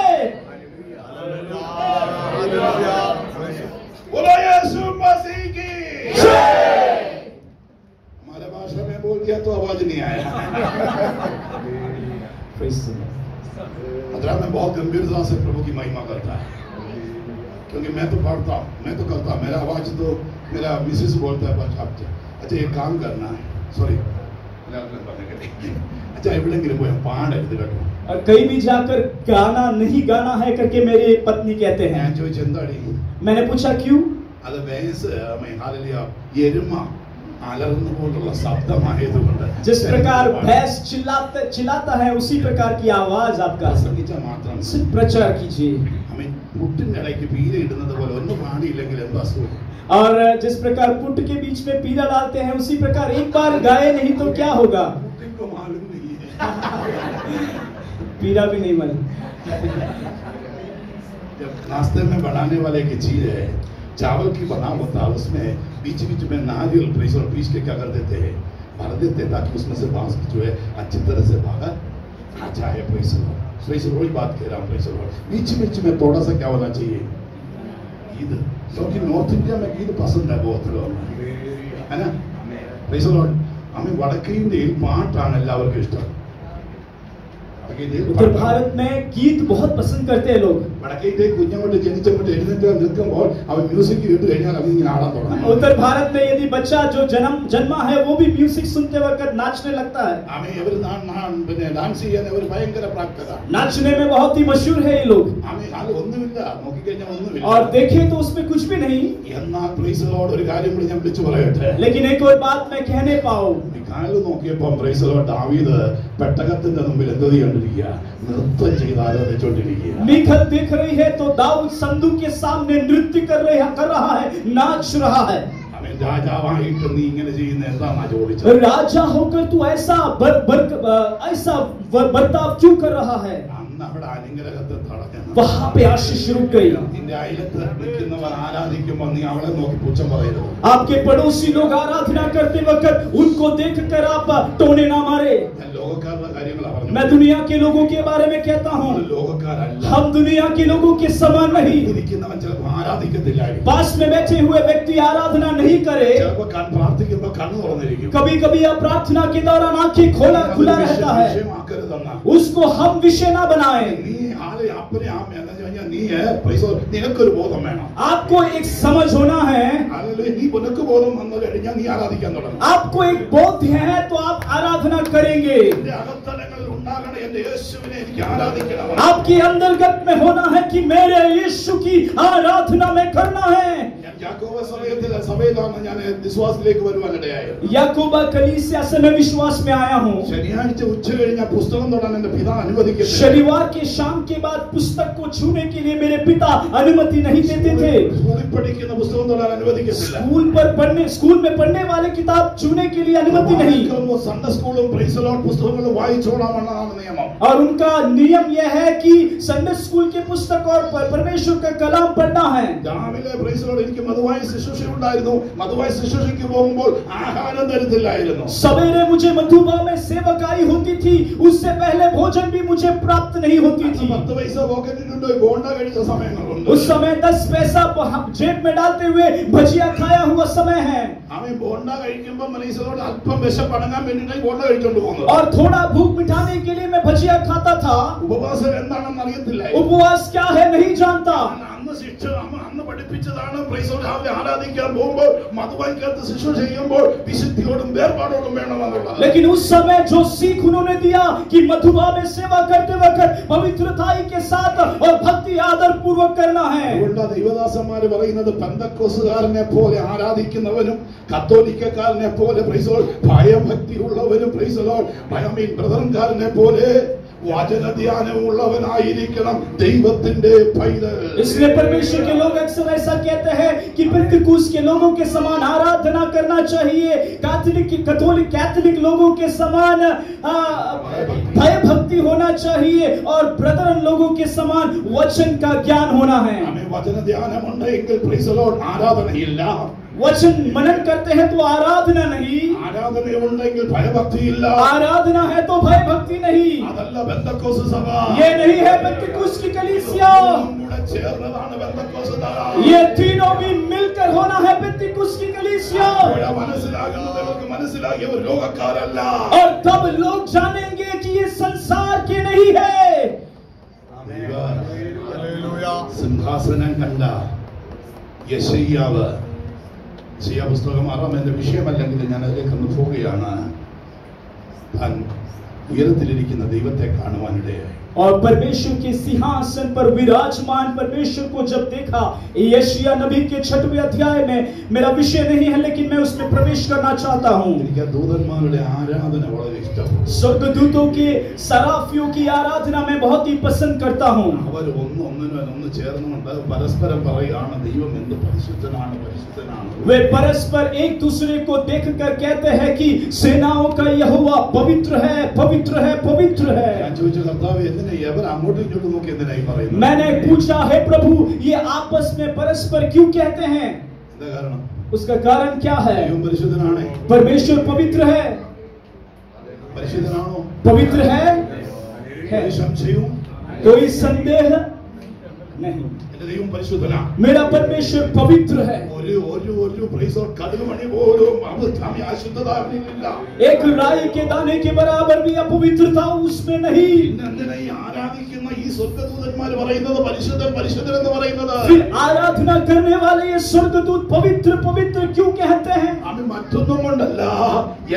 बोलो यीशु मसीह की जय। हमारे भाषा में बोल दिया तो आवाज नहीं आया. मतलब मैं बहुत गंभीरता से प्रभु की महिमा करता है, क्योंकि मैं तो पढ़ता हूँ, मैं तो करता हूँ. मेरा आवाज तो मेरा मिसेस बोलता है अच्छा ये काम करना है, सॉरी अच्छा एवढेങ്കിലും പോയി പാടരുത് കേട്ടോ. और कहीं भी जाकर गाना नहीं गाना है करके मेरी पत्नी कहते हैं। ഞാൻ ചോദിച്ചു എന്താടി? मैंने पूछा क्यों? അത് വേസ് ഹാലലിയ എരുമ അലറുന്ന പോലുള്ള ശബ്ദമായതുകൊണ്ട് जिस प्रकार भैंस चिल्लाता है उसी प्रकार की आवाज आपका। പ്രസംഗിച്ചാൽ മാത്രം सिर्फ प्रचार कीजिए। അമ്മ മുട്ടിന്റെ ഇടയ്ക്ക് പീര ഇടുന്നത് പോലെ ഒന്നും പാടിയില്ലെങ്കിൽ എന്താ സുഖം? और जिस प्रकार पुट के बीच में पीला डालते हैं उसी प्रकार एक बार गाए नहीं तो क्या होगा? मुट्ठी को मालूम नहीं है. पीला भी नहीं मालूम. जब नाश्ते में बनाने वाले की चीज है, चावल की बना होता है, उसमें बीच बीच में नारियल प्रेस और पीस के क्या कर देते हैं, भर देते हैं ताकि उसमें से बांस जो है अच्छी तरह से भागा आ जाए. प्रेस रोज बात कह रहा हूँ. प्रेस बीच बीच में थोड़ा सा क्या होना चाहिए, गीत, क्योंकि नॉर्थ इंडिया में गीत पसंद है बहुत लोग, है ना? प्रेस हमें वടക്കേ ഇന്ത്യയിൽ പാട്ടാണ് എല്ലാവർക്കും ഇഷ്ടം. उत्तर भारत में गीत बहुत पसंद करते हैं लोग. വടക്കേ ഇന്ത്യയിൽ കുഞ്ഞുങ്ങളുടെ ജനിച്ചപ്പോൾ എഴുന്നേറ്റ് നിൽക്കുമ്പോൾ അവൻ മ്യൂസിക് കേട്ട് കഴിഞ്ഞാൽ അവൻ ഇങ്ങനെ ആടാൻ തുടങ്ങും. उत्तर भारत में यदि बच्चा जो जन्मा है वो भी म्यूजिक सुनते वक्त नाचने लगता है. അവൻ ഇവർ പിന്നെ ഡാൻസ് ചെയ്യാൻ ഇവർ ഭയങ്കര പ്രാപ്തരാ. नाचने में बहुत ही मशहूर है ये लोग. അവൻ അത് ഒന്നുമില്ല, നോക്കിക്കഴിഞ്ഞാൽ ഒന്നുമില്ല. और देखे तो उसमें कुछ भी नहीं. എന്നാൽ പ്രൈസ് ലോർഡ് ഒരു കാര്യം കൂടി ഞാൻ വിളിച്ചു പറയട്ടെ. लेकिन एक और बात मैं कहने पाऊं. കാല് നോക്കിയപ്പോൾ പ്രൈസ് ലോർഡ് ദാവീദ് പെട്ടകത്തിന്റെ മുമ്പിൽ എന്ത് ചെയ്തുകൊണ്ടിരിക്കുക, നൃത്തം ചെയ്ത് ആരാധിച്ചുകൊണ്ടിരിക്കുക. मीखल देख रही है तो दाऊद संदूक के सामने नृत्य कर रहा है, नाच रहा है. അവൻ രാജാവായിട്ട് നീ ഇങ്ങനെ ചെയ്യുന്ന എന്താണെന്നാ ചോദിച്ചത്. राजा होकर तू ऐसा बर्ताव क्यों कर रहा है? അന്ന് അവിടെ അനുഗ്രഹത്തെ തടഞ്ഞു. वहां पे आशीष रुक गई. നിന്റെ അയലത്ത് നിൽക്കുന്നവർ ആരാധിക്കുമ്പോൾ നീ അവളെ നോക്കി പുച്ഛം പറയരുത്. आपके पड़ोसी लोग आराधना करते वक्त उनको देखकर आप टोने ना मारे. ഞാൻ ലോകക്കാരുടെ കാര്യങ്ങളാ പറഞ്ഞു. मैं दुनिया के लोगों के बारे में कहता हूँ. ലോകക്കാരല്ല. हम दुनिया के लोगों के समान नहीं. ഇരിക്കുന്നവൻ ചിലപ്പോൾ ആരാധിക്കത്തില്ലായിരിക്കും. पास में बैठे हुए व्यक्ति आराधना नहीं करे. ചിലപ്പോൾ പ്രാർത്ഥിക്കുമ്പോൾ കണ്ണു തുറന്നിരിക്കും. कभी कभी आप प्रार्थना के दौरान आंखें खुला रहता है. വിഷയമാക്കരുതെന്നാ. उसको हम विषय ना बनाए. നീ ആളെ അപ്പനെ ആമ എന്ന് പറഞ്ഞാൽ നീ നിനക്കൊരു ബോധം വേണം. आपको एक समझ होना है. അല്ലെങ്കിൽ നീ നിനക്ക് ബോധം വന്നു കഴിഞ്ഞാൽ നീ ആരാധിക്കാൻ തുടങ്ങും. आपको एक बोध है तो आप आराधना करेंगे. എന്റെ അകത്തലങ്ങളിൽ ഉണ്ടാകണം എന്റെ യേശുവിനെ എനിക്ക് ആരാധിക്കണം. आपके अंतर्गत में होना है कि मेरे यीशु की आराधना में करना है. ഞാൻ യാക്കോബ സഭയിലാണ് ഞാൻ വിശ്വാസത്തിലേക്ക് വരുവാനിടയായത്. याकूब कलीसिया से मैं विश्वास में आया हूँ. ശനിയാഴ്ച ഉച്ച കഴിഞ്ഞാൽ പുസ്തകം തൊടാൻ എന്റെ പിതാ അനുവദിക്കത്തില്ല. शनिवार के शाम के बाद पुस्तक को छूने के लिए मेरे पिता अनुमति नहीं देते थे. സ്കൂളിൽ പഠിക്കുന്ന പുസ്തകം തൊടാൻ അനുവദിക്കത്തില്ല. स्कूल में पढ़ने वाले किताब छूने के लिए अनुमति नहीं. സൺഡേ സ്കൂളും പ്രൈസ് ദി ലോർഡ് പുസ്തകങ്ങളും വായിച്ചോളാമെന്നാണ് നിയമം. और उनका नियम यह है कि संडे स्कूल के पुस्तक और परमेश्वर का कलाम पढ़ना है. രാവിലെ പ്രൈസ് ദി ലോർഡ് എനിക്ക് മധുവായ ശുശ്രൂഷ ഉണ്ടായിരുന്നു. മധുവായ ശുശ്രൂഷയ്ക്ക് പോകുമ്പോൾ ആഹാരം തരത്തില്ലായിരുന്നു. सवेरे मुझे मधुबा में सेवकाई होती थी, उससे पहले भोजन भी मुझे प्राप्त नहीं होती थी. 10 പൈസ പോക്കറ്റിലുണ്ടോ ബോണ്ട കഴിച്ച സമയങ്ങളുണ്ട്. उस समय 10 पैसा जेब में डालते हुए भजिया खाया हुआ समय है. അവൻ ബോണ്ട കഴിക്കുമ്പോൾ മനുഷ്യരോട് അല്പം വിശപ്പടങ്ങാൻ വേണ്ടിയിട്ട് ബോണ്ട കഴിച്ചോണ്ട് പോകുന്നത്. और थोड़ा भूख मिटाने के लिए मैं भजिया खाता था. ഉപവാസം എന്താണെന്ന് അറിയത്തില്ല. उपवास क्या है नहीं जानता. അന്ന് അന്ന് പഠിപ്പിച്ചതാണ്. Praise the Lord. രാവിലെ ആരാധിക്കാൻ പോകുമ്പോൾ മധുവായിക്കകത്ത് ശുശ്രൂഷ ചെയ്യുമ്പോൾ വിശുദ്ധിയോടും വേർപാടോടും വേണമെന്നുള്ളത്. लेकिन उस समय जो सीख उन्होंने दिया कि मधुबा में सेवा करते वक्त पवित्रताई के साथ और भक्ति आदर पूर्वक करना है. അതുകൊണ്ടാണ് ദൈവദാസന്മാര് പറയുന്നത് പെന്തക്കോസ്തുകാരനെ പോലെ ആരാധിക്കുന്നവനും കത്തോലിക്കക്കാരനെ പോലെ പ്രൈസ് ദി ലോർഡ് ഭയഭക്തി ഉള്ളവനും പ്രൈസ് ദി ലോർഡ് ബ്രദറൻകാരനെ പോലെ വചന ധ്യാനമുള്ളവനായിരിക്കണം ദൈവത്തിന്റെ പൈതൽ. इसलिए परमेश्वर के लोग अक्सर ऐसा कहते हैं कि पेंतिकुस्त के लोगों के समान आराधना करना चाहिए, कैथोलिक लोगों के समान भय भक्ति होना चाहिए और ब्रदरन लोगों के समान वचन का ज्ञान होना है. हमें वचन ധ്യാനമുണ്ടെങ്കിൽ പ്രൈസ് ദി ലോർഡ് ആരാധനയില്ല. वचन मनन करते हैं तो आराधना नहीं. ആരാധന ഉണ്ടെങ്കിൽ ഭയഭക്തി ഇല്ല. आराधना है तो भय भक्ति नहीं. അതല്ല പെന്തക്കോസ്ത് സഭ. ये नहीं है पेंतिकुस्त की कलीसिया. കൂടെ ചേർന്നതാണ് പെന്തക്കോസ്ത് സഭ. ये तीनों भी मिलकर होना है पेंतिकुस्त की कलीसिया. മനസ്സിലാകുന്നവർക്ക് മനസ്സിലാകിയവർ ലോകക്കാരല്ല. और तब लोग जानेंगे कि ये संसार के नहीं है. സിംഹാസനം കണ്ട യെശയ്യാവ്, യെശയ്യാ പുസ്തകം 6 എന്റെ വിഷയമല്ലെങ്കിൽ ഞാൻ അതിലേക്ക് ഒന്ന് പോവുകയാണ്. താൻ ഉയരത്തിലിരിക്കുന്ന ദൈവത്തെ കാണുവാനിടയായി. और परमेश्वर के सिंहासन पर विराजमान परमेश्वर को जब देखा, यशायाह नबी के 6वें अध्याय में, मेरा विषय नहीं है लेकिन मैं उसमें प्रवेश करना चाहता हूँ. എനിക്ക് ദൂതന്മാരുടെ ആരാധന വളരെ ഇഷ്ടമാണ്. स्वर्गदूतों के सराफियों की आराधना मैं बहुत ही पसंद करता हूँ. അവർ ഒന്നിനൊന്ന് ചേർന്നുകൊണ്ട് പരസ്പരം പറയുകയാണ് ദൈവം എന്ത് പരിശുദ്ധനാണ് പരിശുദ്ധനാണ്. वे परस्पर एक दूसरे को देखकर कहते हैं कि सेनाओं का यहोवा पवित्र है पवित्र है पवित्र है. ഞാൻ ചോദിച്ച കർത്താവേ എന്തിനാ ഇവർ അങ്ങോട്ടും ഇങ്ങോട്ടും നോക്കി എന്തിനായി പറയുന്നത്? मैंने पूछा है प्रभु ये आपस में परस्पर क्यों कहते हैं? എന്താ കാരണം? उसका कारण क्या है? ദൈവം പരിശുദ്ധനാണ്. परमेश्वर पवित्र है. പരിശുദ്ധനാണോ? पवित्र है. ഒരു സംശയവും कोई संदेह नहीं. എന്റെ ദൈവം പരിശുദ്ധനാണ്. मेरा परमेश्वर पवित्र है. ഒരു പ്രൈസ് ഓഫ് കടുകുമണി പോലും അശുദ്ധത അവനിലില്ല. एक राई के दाने के बराबर भी अपवित्रता उसमें नहीं. എന്തിനാ ഈ ആരാധിക്കുന്ന ഈ സ്വർഗ്ഗദൂതന്മാർ പറയുന്നത് പരിശുദ്ധൻ പരിശുദ്ധൻ എന്ന് പറയുന്നത്? फिर आराधना करने वाले ये स्वर्गदूत पवित्र पवित्र क्यों कहते हैं? അത് മറ്റൊന്നും കൊണ്ടല്ല,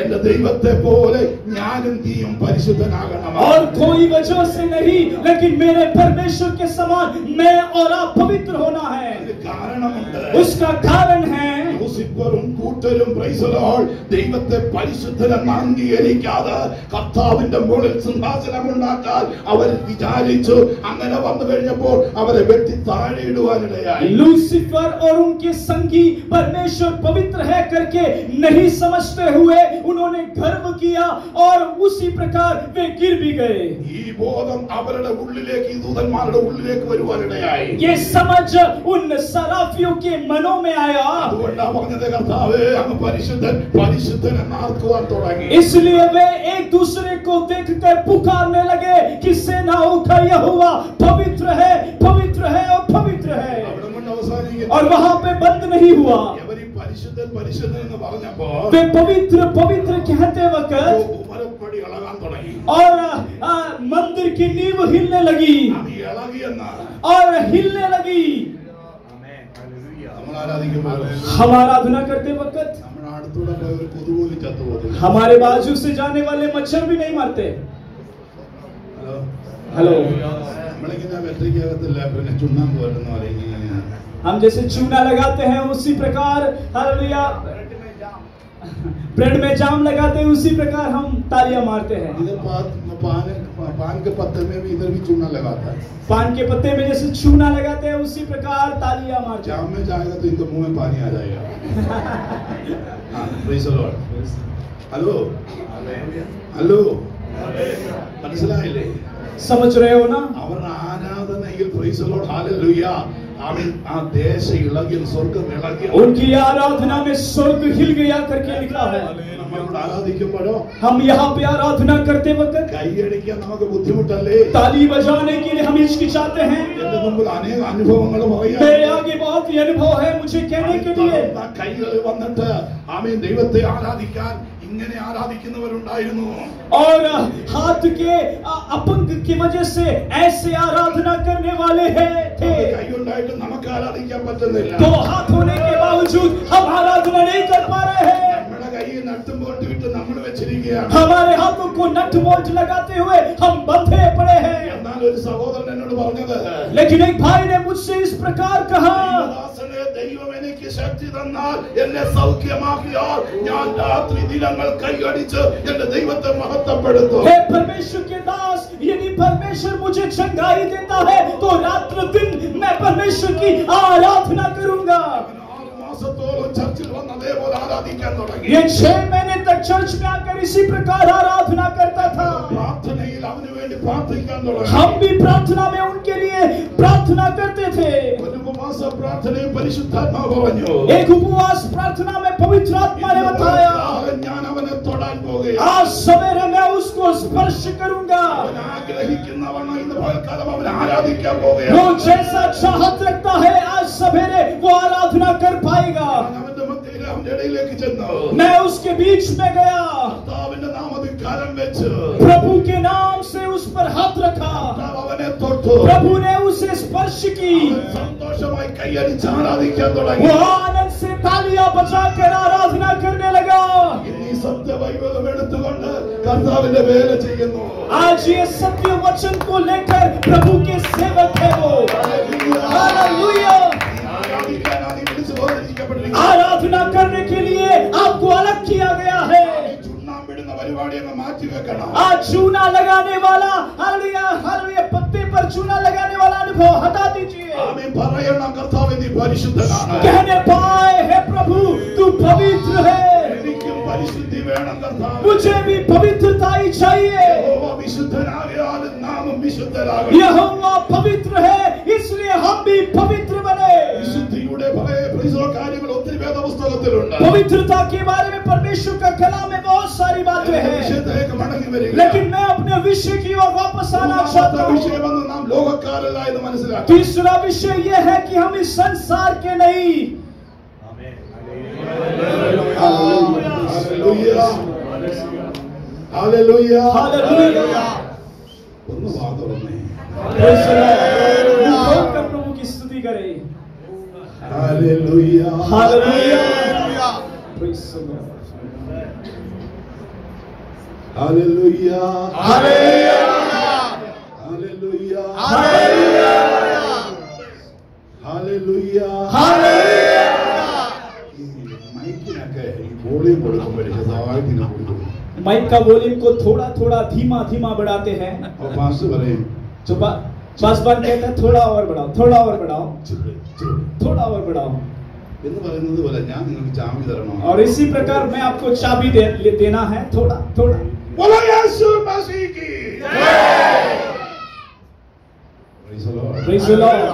എന്റെ ദൈവത്തെ പോലെ ഞാനും നീയും പരിശുദ്ധനാകണം. और कोई वजह से नहीं, लेकिन मेरे परमेश्वर के समान मैं और आप पवित्र होना है. കാരണമുണ്ട്. उसका कारण है ലൂസിഫറും കൂട്ടരും പ്രൈസ് ദി ലോർഡ് ദൈവത്തെ പരിശുദ്ധനെന്ന് അംഗീകരിക്കാതെ കർത്താവിന്റെ മുകളിൽ സിംഹാസനം ഉണ്ടാക്കാൻ അവർ വിചാരിച്ചു. അങ്ങനെ വന്നു കഴിഞ്ഞപ്പോൾ അവരെ വെട്ടി താഴെയിടുവാനിടയായി. लूसीफर और उनके संगी परमेश्वर पवित्र है करके नहीं समझते हुए उन्होंने गर्व किया और उसी प्रकार वे गिर भी गए. ഈ ബോധം അവരുടെ ഉള്ളിലേക്ക്, ഈ ദൂതന്മാരുടെ ഉള്ളിലേക്ക് വരുവാനിടയായി. ये समझ उन सराफियों के मनों में आया. അതുകൊണ്ടാണ് പറഞ്ഞത് കർത്താവേ അങ്ങ് പരിശുദ്ധൻ പരിശുദ്ധൻ എന്ന് ആർക്കുവാൻ തുടങ്ങി. इसलिए वे एक दूसरे को देखकर पुकारने लगे कि सेनाओं का यहोवा पवित्र है और पवित्र है. അവിടെ കൊണ്ട് അവസാനിക്കുന്നു. और वहां पे बंद नहीं हुआ. ഇവർ ഈ പരിശുദ്ധൻ പരിശുദ്ധൻ എന്ന് പറഞ്ഞപ്പോ वे पवित्र पवित्र कहते वक्त ഉമ്മരപ്പടി ഇളകാൻ തുടങ്ങി. और मंदिर की नींव हिलने लगी അത് ഇളകിയെന്ന് और हिलने लगी. നമ്മൾ ആരാധിക്കുമ്പോൾ हम आराधना करते वक्त നമ്മുടെ അടുത്തൂടെ പോയ ഒരു കൊതു പോലും ചത്തുപോകും. हमारे बाजू से जाने वाले मच्छर भी नहीं मरते. हेलो. നമ്മളിങ്ങനെ വെട്ടയ്ക്കകത്തില്ല പിന്നെ ചുണ്ണാമ്പ് വരുന്ന പോലെ ഇങ്ങനെ हम जैसे चूना लगाते हैं उसी प्रकार हालेलुया ब्रेड में जाम लगाते हैं उसी प्रकार हम तालियां मारते हैं. इधर पान के पत्ते में भी इधर भी चूना लगाता है. पान के पत्ते में जैसे चूना लगाते हैं उसी प्रकार तालियां मारते हैं. जाम में जाएगा तो इनके मुंह में पानी आ जाएगा. हाँ, praise the Lord. Hello hello മനസ്സിലായില്ലേ? समझ रहे हो ना? അവരുടെ ആരാധനയിൽ praise the Lord, hallelujah. आमीन. ആ ദേശ ഇളകിയ സ്വർഗ്ഗം ഇളകിയ उनकी आराधना में स्वर्ग हिल गया करके लिखा है. നമ്മളോട് ആരാധിക്കുമ്പോഴോ हम यहाँ पे आराधना करते वक्त കൈയടിക്കാൻ നമുക്ക് ബുദ്ധിമുട്ടല്ലേ? ताली बजाने के लिए हम हिचकिचाते हैं. എന്റെ മുമ്പിൽ അനേക അനുഭവങ്ങൾ പറയാം. मेरे आगे बहुत ही अनुभव है मुझे कहने के लिए. കൈകൾ വന്നിട്ട് ആമീൻ ദൈവത്തെ ആരാധിക്കാൻ ഇങ്ങനെ ആരാധിക്കുന്നവരുണ്ടായിരുന്നു. और हाथ के अपंग की वजह से ऐसे आराधना करने वाले थे. കൈയുണ്ടായിട്ട് നമുക്ക് ആരാധിക്കാൻ പറ്റുന്നില്ല. दो हाथ होने के बावजूद हम आराधना नहीं कर पा रहे हैं. നമ്മുടെ കൈയിൽ നട്ടും പോയിട്ട് നമ്മൾ വെച്ചിരിക്കുകയാണ്. हमारे हाथों को नट बोल्ट लगाते हुए हम बंधे पड़े हैं. എന്നാൽ ഒരു സഹോദരൻ എന്നോട് പറഞ്ഞത്, लेकिन एक भाई ने मुझसे इस प्रकार कहा, ദൈവം എനിക്ക് ശക്തി തന്നാൽ എന്നെ സൗഖ്യമാക്കിയാൽ ഞാൻ രാത്രി ദിനങ്ങൾ കൈയടിച്ച് എന്റെ ദൈവത്തെ മഹത്വപ്പെടുത്തും. हे परमेश्वर के दास, यदि परमेश्वर मुझे चंगाई देता है तो रात दिन मैं परमेश्वर की आराधना करूंगा. चर्चिल वन्न അതേപോലെ ആരാധിക്കാൻ തുടങ്ങി. ये 6 महीने तक चर्च में आकर इसी प्रकार आराधना करता था. പ്രാർത്ഥനയിൽ അവന് വേണ്ടി പ്രാർത്ഥിക്കാൻ തുടങ്ങി. हम भी प्रार्थना में उनके लिए प्रार्थना करते थे. ഒരു ഉപവാസ പ്രാർത്ഥനയിൽ പരിശുദ്ധാത്മാവ് പറഞ്ഞു, एक उपवास प्रार्थना में पवित्र आत्मा ने बताया, ഞാൻ അവനെ തൊടാൻ പോകുകയാണ്. आज सवेरे मैं उसको स्पर्श करूंगा. അവൻ ആഗ്രഹിക്കുന്നവണ്ണം ഇന്ന് പകൽക്കാലം അവൻ ആരാധിക്കാൻ പോകുകയാണ്. वो जैसा चाहत रखता है आज सवेरे वो आराधना कर पाएगा. അവന്റെ മധ്യയിൽ അവന്റെ ഇടയിലേക്ക് ചെന്നു. मैं उसके बीच में गया. കർത്താവിന്റെ നാമത്തിൽ കരം വെച്ച് प्रभु के नाम से उस पर हाथ रखा. കർത്താവ് അവനെ തൊട്ടു. प्रभु ने उसे स्पर्श की. അവൻ സന്തോഷമായി കൈയടിച്ച് ആരാധിക്കാൻ തുടങ്ങി. वो आनंद से तालियां बजाकर आराधना करने लगा. ഇന്ന് ഈ സത്യവൈഭവം എടുത്തുകൊണ്ട് കർത്താവിന്റെ വേല ചെയ്യുന്നു. आज ये सत्य वचन को लेकर प्रभु के सेवक है वो. हालेलुया. ആരാധിക്കാനാണ് ഈ വിളിച്ചു പോയിരിക്കപ്പെട്ടിരിക്കുന്നത്. आराधना करने के लिए आपको अलग किया गया है. ചുണ്ണാമ്പിടുന്ന പരിപാടി അങ്ങ് മാറ്റി വെക്കണം. आज चूना लगाने वाला, हालेलुया हालेलुया, पत्ते पर चूना लगाने वाला अनुभव हटा दीजिए. ആമേൻ പറയണം, കർത്താവേ നീ പരിശുദ്ധനാണ്. कहने पाए है प्रभु तू पवित्र है. എനിക്കും പരിശുദ്ധി വേണം കർത്താവേ. मुझे भी पवित्रता ही चाहिए. യഹോവ വിശുദ്ധനാകയാൽ നാമും വിശുദ്ധരാകണം. यहोवा पवित्र है इसलिए हम भी पवित्र बने. വിശുദ്ധിയുടെ കാര്യങ്ങൾ ഒത്തിരി വേദപുസ്തകത്തിലുണ്ട്. पवित्रता के बारे में परमेश्वर का कलाम में बहुत सारी बातें हैं. വിഷയത്തിലേക്ക് മടങ്ങി വരിക. लेकिन मैं अपने विषय की ओर वापस आना चाहता हूँ. വിഷയമെന്ന് നാം ലോകക്കാരല്ല എന്ന് മനസ്സിലാക്കണം. तीसरा विषय यह है कि हम इस संसार के नहीं. हालेलुया. हालेलुया. ഒന്ന് വാ തുറന്നേ. खोलकर प्रभु की स्तुति करें. हालेलुया. हालेलुया. हालेलुया. हालेलुया. हालेलुया. മൈക്കിനൊക്കെ ഈ വോളിയം കൊടുക്കുമ്പോഴേ ചെറുതായിട്ട് ഇങ്ങനെ കൊടുക്കും. माइक का वॉल्यूम को थोड़ा थोड़ा धीमा धीमा बढ़ाते हैं. അപ്പോൾ പാസ്റ്റർ പറയും, जो पासवान कहता है थोड़ा और बढ़ाओ, थोड़ा और बढ़ाओ, थोड़ा और बढ़ाओ. എന്ന് പറയുന്നത് പോലെ ഞാൻ നിങ്ങൾക്ക് ചാവി തരണോ? और इसी प्रकार मैं आपको चाबी देना है. थोड़ा थोड़ा. बोलो यीशु मसीह की जय. Praise the Lord. Praise the Lord.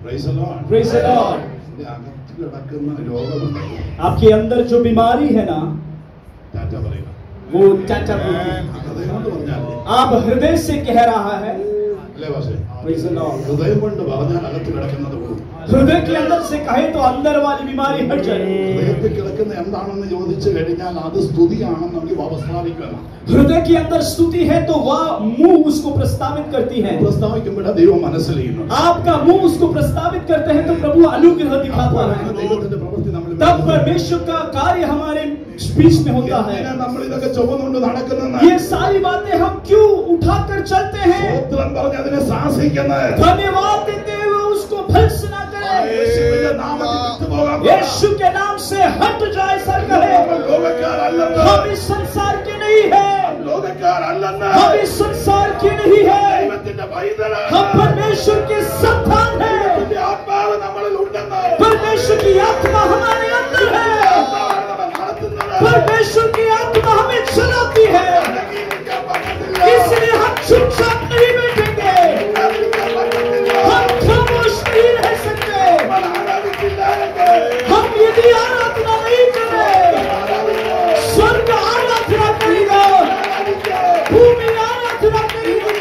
Praise the Lord. Praise the Lord. ഇതിന്റെ അകത്ത് കിടക്കുന്ന രോഗമുണ്ട്. आपके अंदर जो बीमारी है ना, ടാറ്റ പറയുക. वो टाटा बोलती है. ഹൃദയം കൊണ്ട് പറഞ്ഞാൽ आप हृदय से कह रहा है. അല്ലേ പക്ഷേ Praise the Lord. ഹൃദയം കൊണ്ട് പറഞ്ഞാൽ അകത്ത് കിടക്കുന്നത് പോകും. हृदय के अंदर से कहे तो अंदर वाली बीमारी हट जाएगी. ഹൃദയത്തിൽ കിടക്കുന്ന എന്താണെന്ന് ചോദിച്ചു കഴിഞ്ഞാൽ അത് സ്തുതിയാണെന്ന് നമുക്ക് പ്രസ്താവിക്കണം. हृदय के अंदर स्तुति है तो वह मुंह उसको प्रस्तावित करती है. പ്രസ്താവിക്കുമ്പോൾ ദൈവം മനസ്സിലാക്കുന്നു. आपका मुंह उसको प्रस्तावित करते हैं तो प्रभु अनुग्रह दिखाता है. ദൈവത്തിന്റെ പ്രവൃത്തി നമ്മൾ तब परमेश्वर का कार्य हमारे बीच में होता है. നമ്മൾ ഇതൊക്കെ ചുമന്നുകൊണ്ട് നടക്കുന്നത്. ये सारी बातें हम क्यों उठाकर चलते हैं? സ്തോത്രം പറഞ്ഞ് അതിനെ സാഹസിക്കുന്നത്. धन्यवाद देते हुए उसको भर्त्सना करें. യേശുവിന്റെ നാമത്തിൽ വിട്ടുപോകാൻ यीशु के नाम से हट जाए. सर कहे ലോകക്കാരല്ലെന്ന്. हम इस संसार के नहीं है. ലോകക്കാരല്ലെന്ന്. हम इस संसार के नहीं है. ദൈവത്തിന്റെ പൈതലാണ്. हम परमेश्वर के संतान हैं. ദൈവത്തിന്റെ ആത്മാവ് നമ്മളിൽ ഉണ്ടെന്ന്. परमेश्वर की आत्मा हमारे अंदर है. ആത്മാവാണ് നമ്മെ നടത്തുന്നത്. परमेश्वर की आत्मा हमें चलाती है. അടങ്ങിയിരിക്കാൻ പറ്റത്തില്ല. इसलिए हम चुपचाप नहीं बैठेंगे. ആരാധിക്കാൻ പറ്റത്തില്ല. हम खामोश नहीं रह सकते. നമ്മൾ ആരാധിച്ചില്ല എങ്കിൽ हम यदि आराधना नहीं करें, स्वर्ग आराधना करेगा, भूमि आराधना करेगी.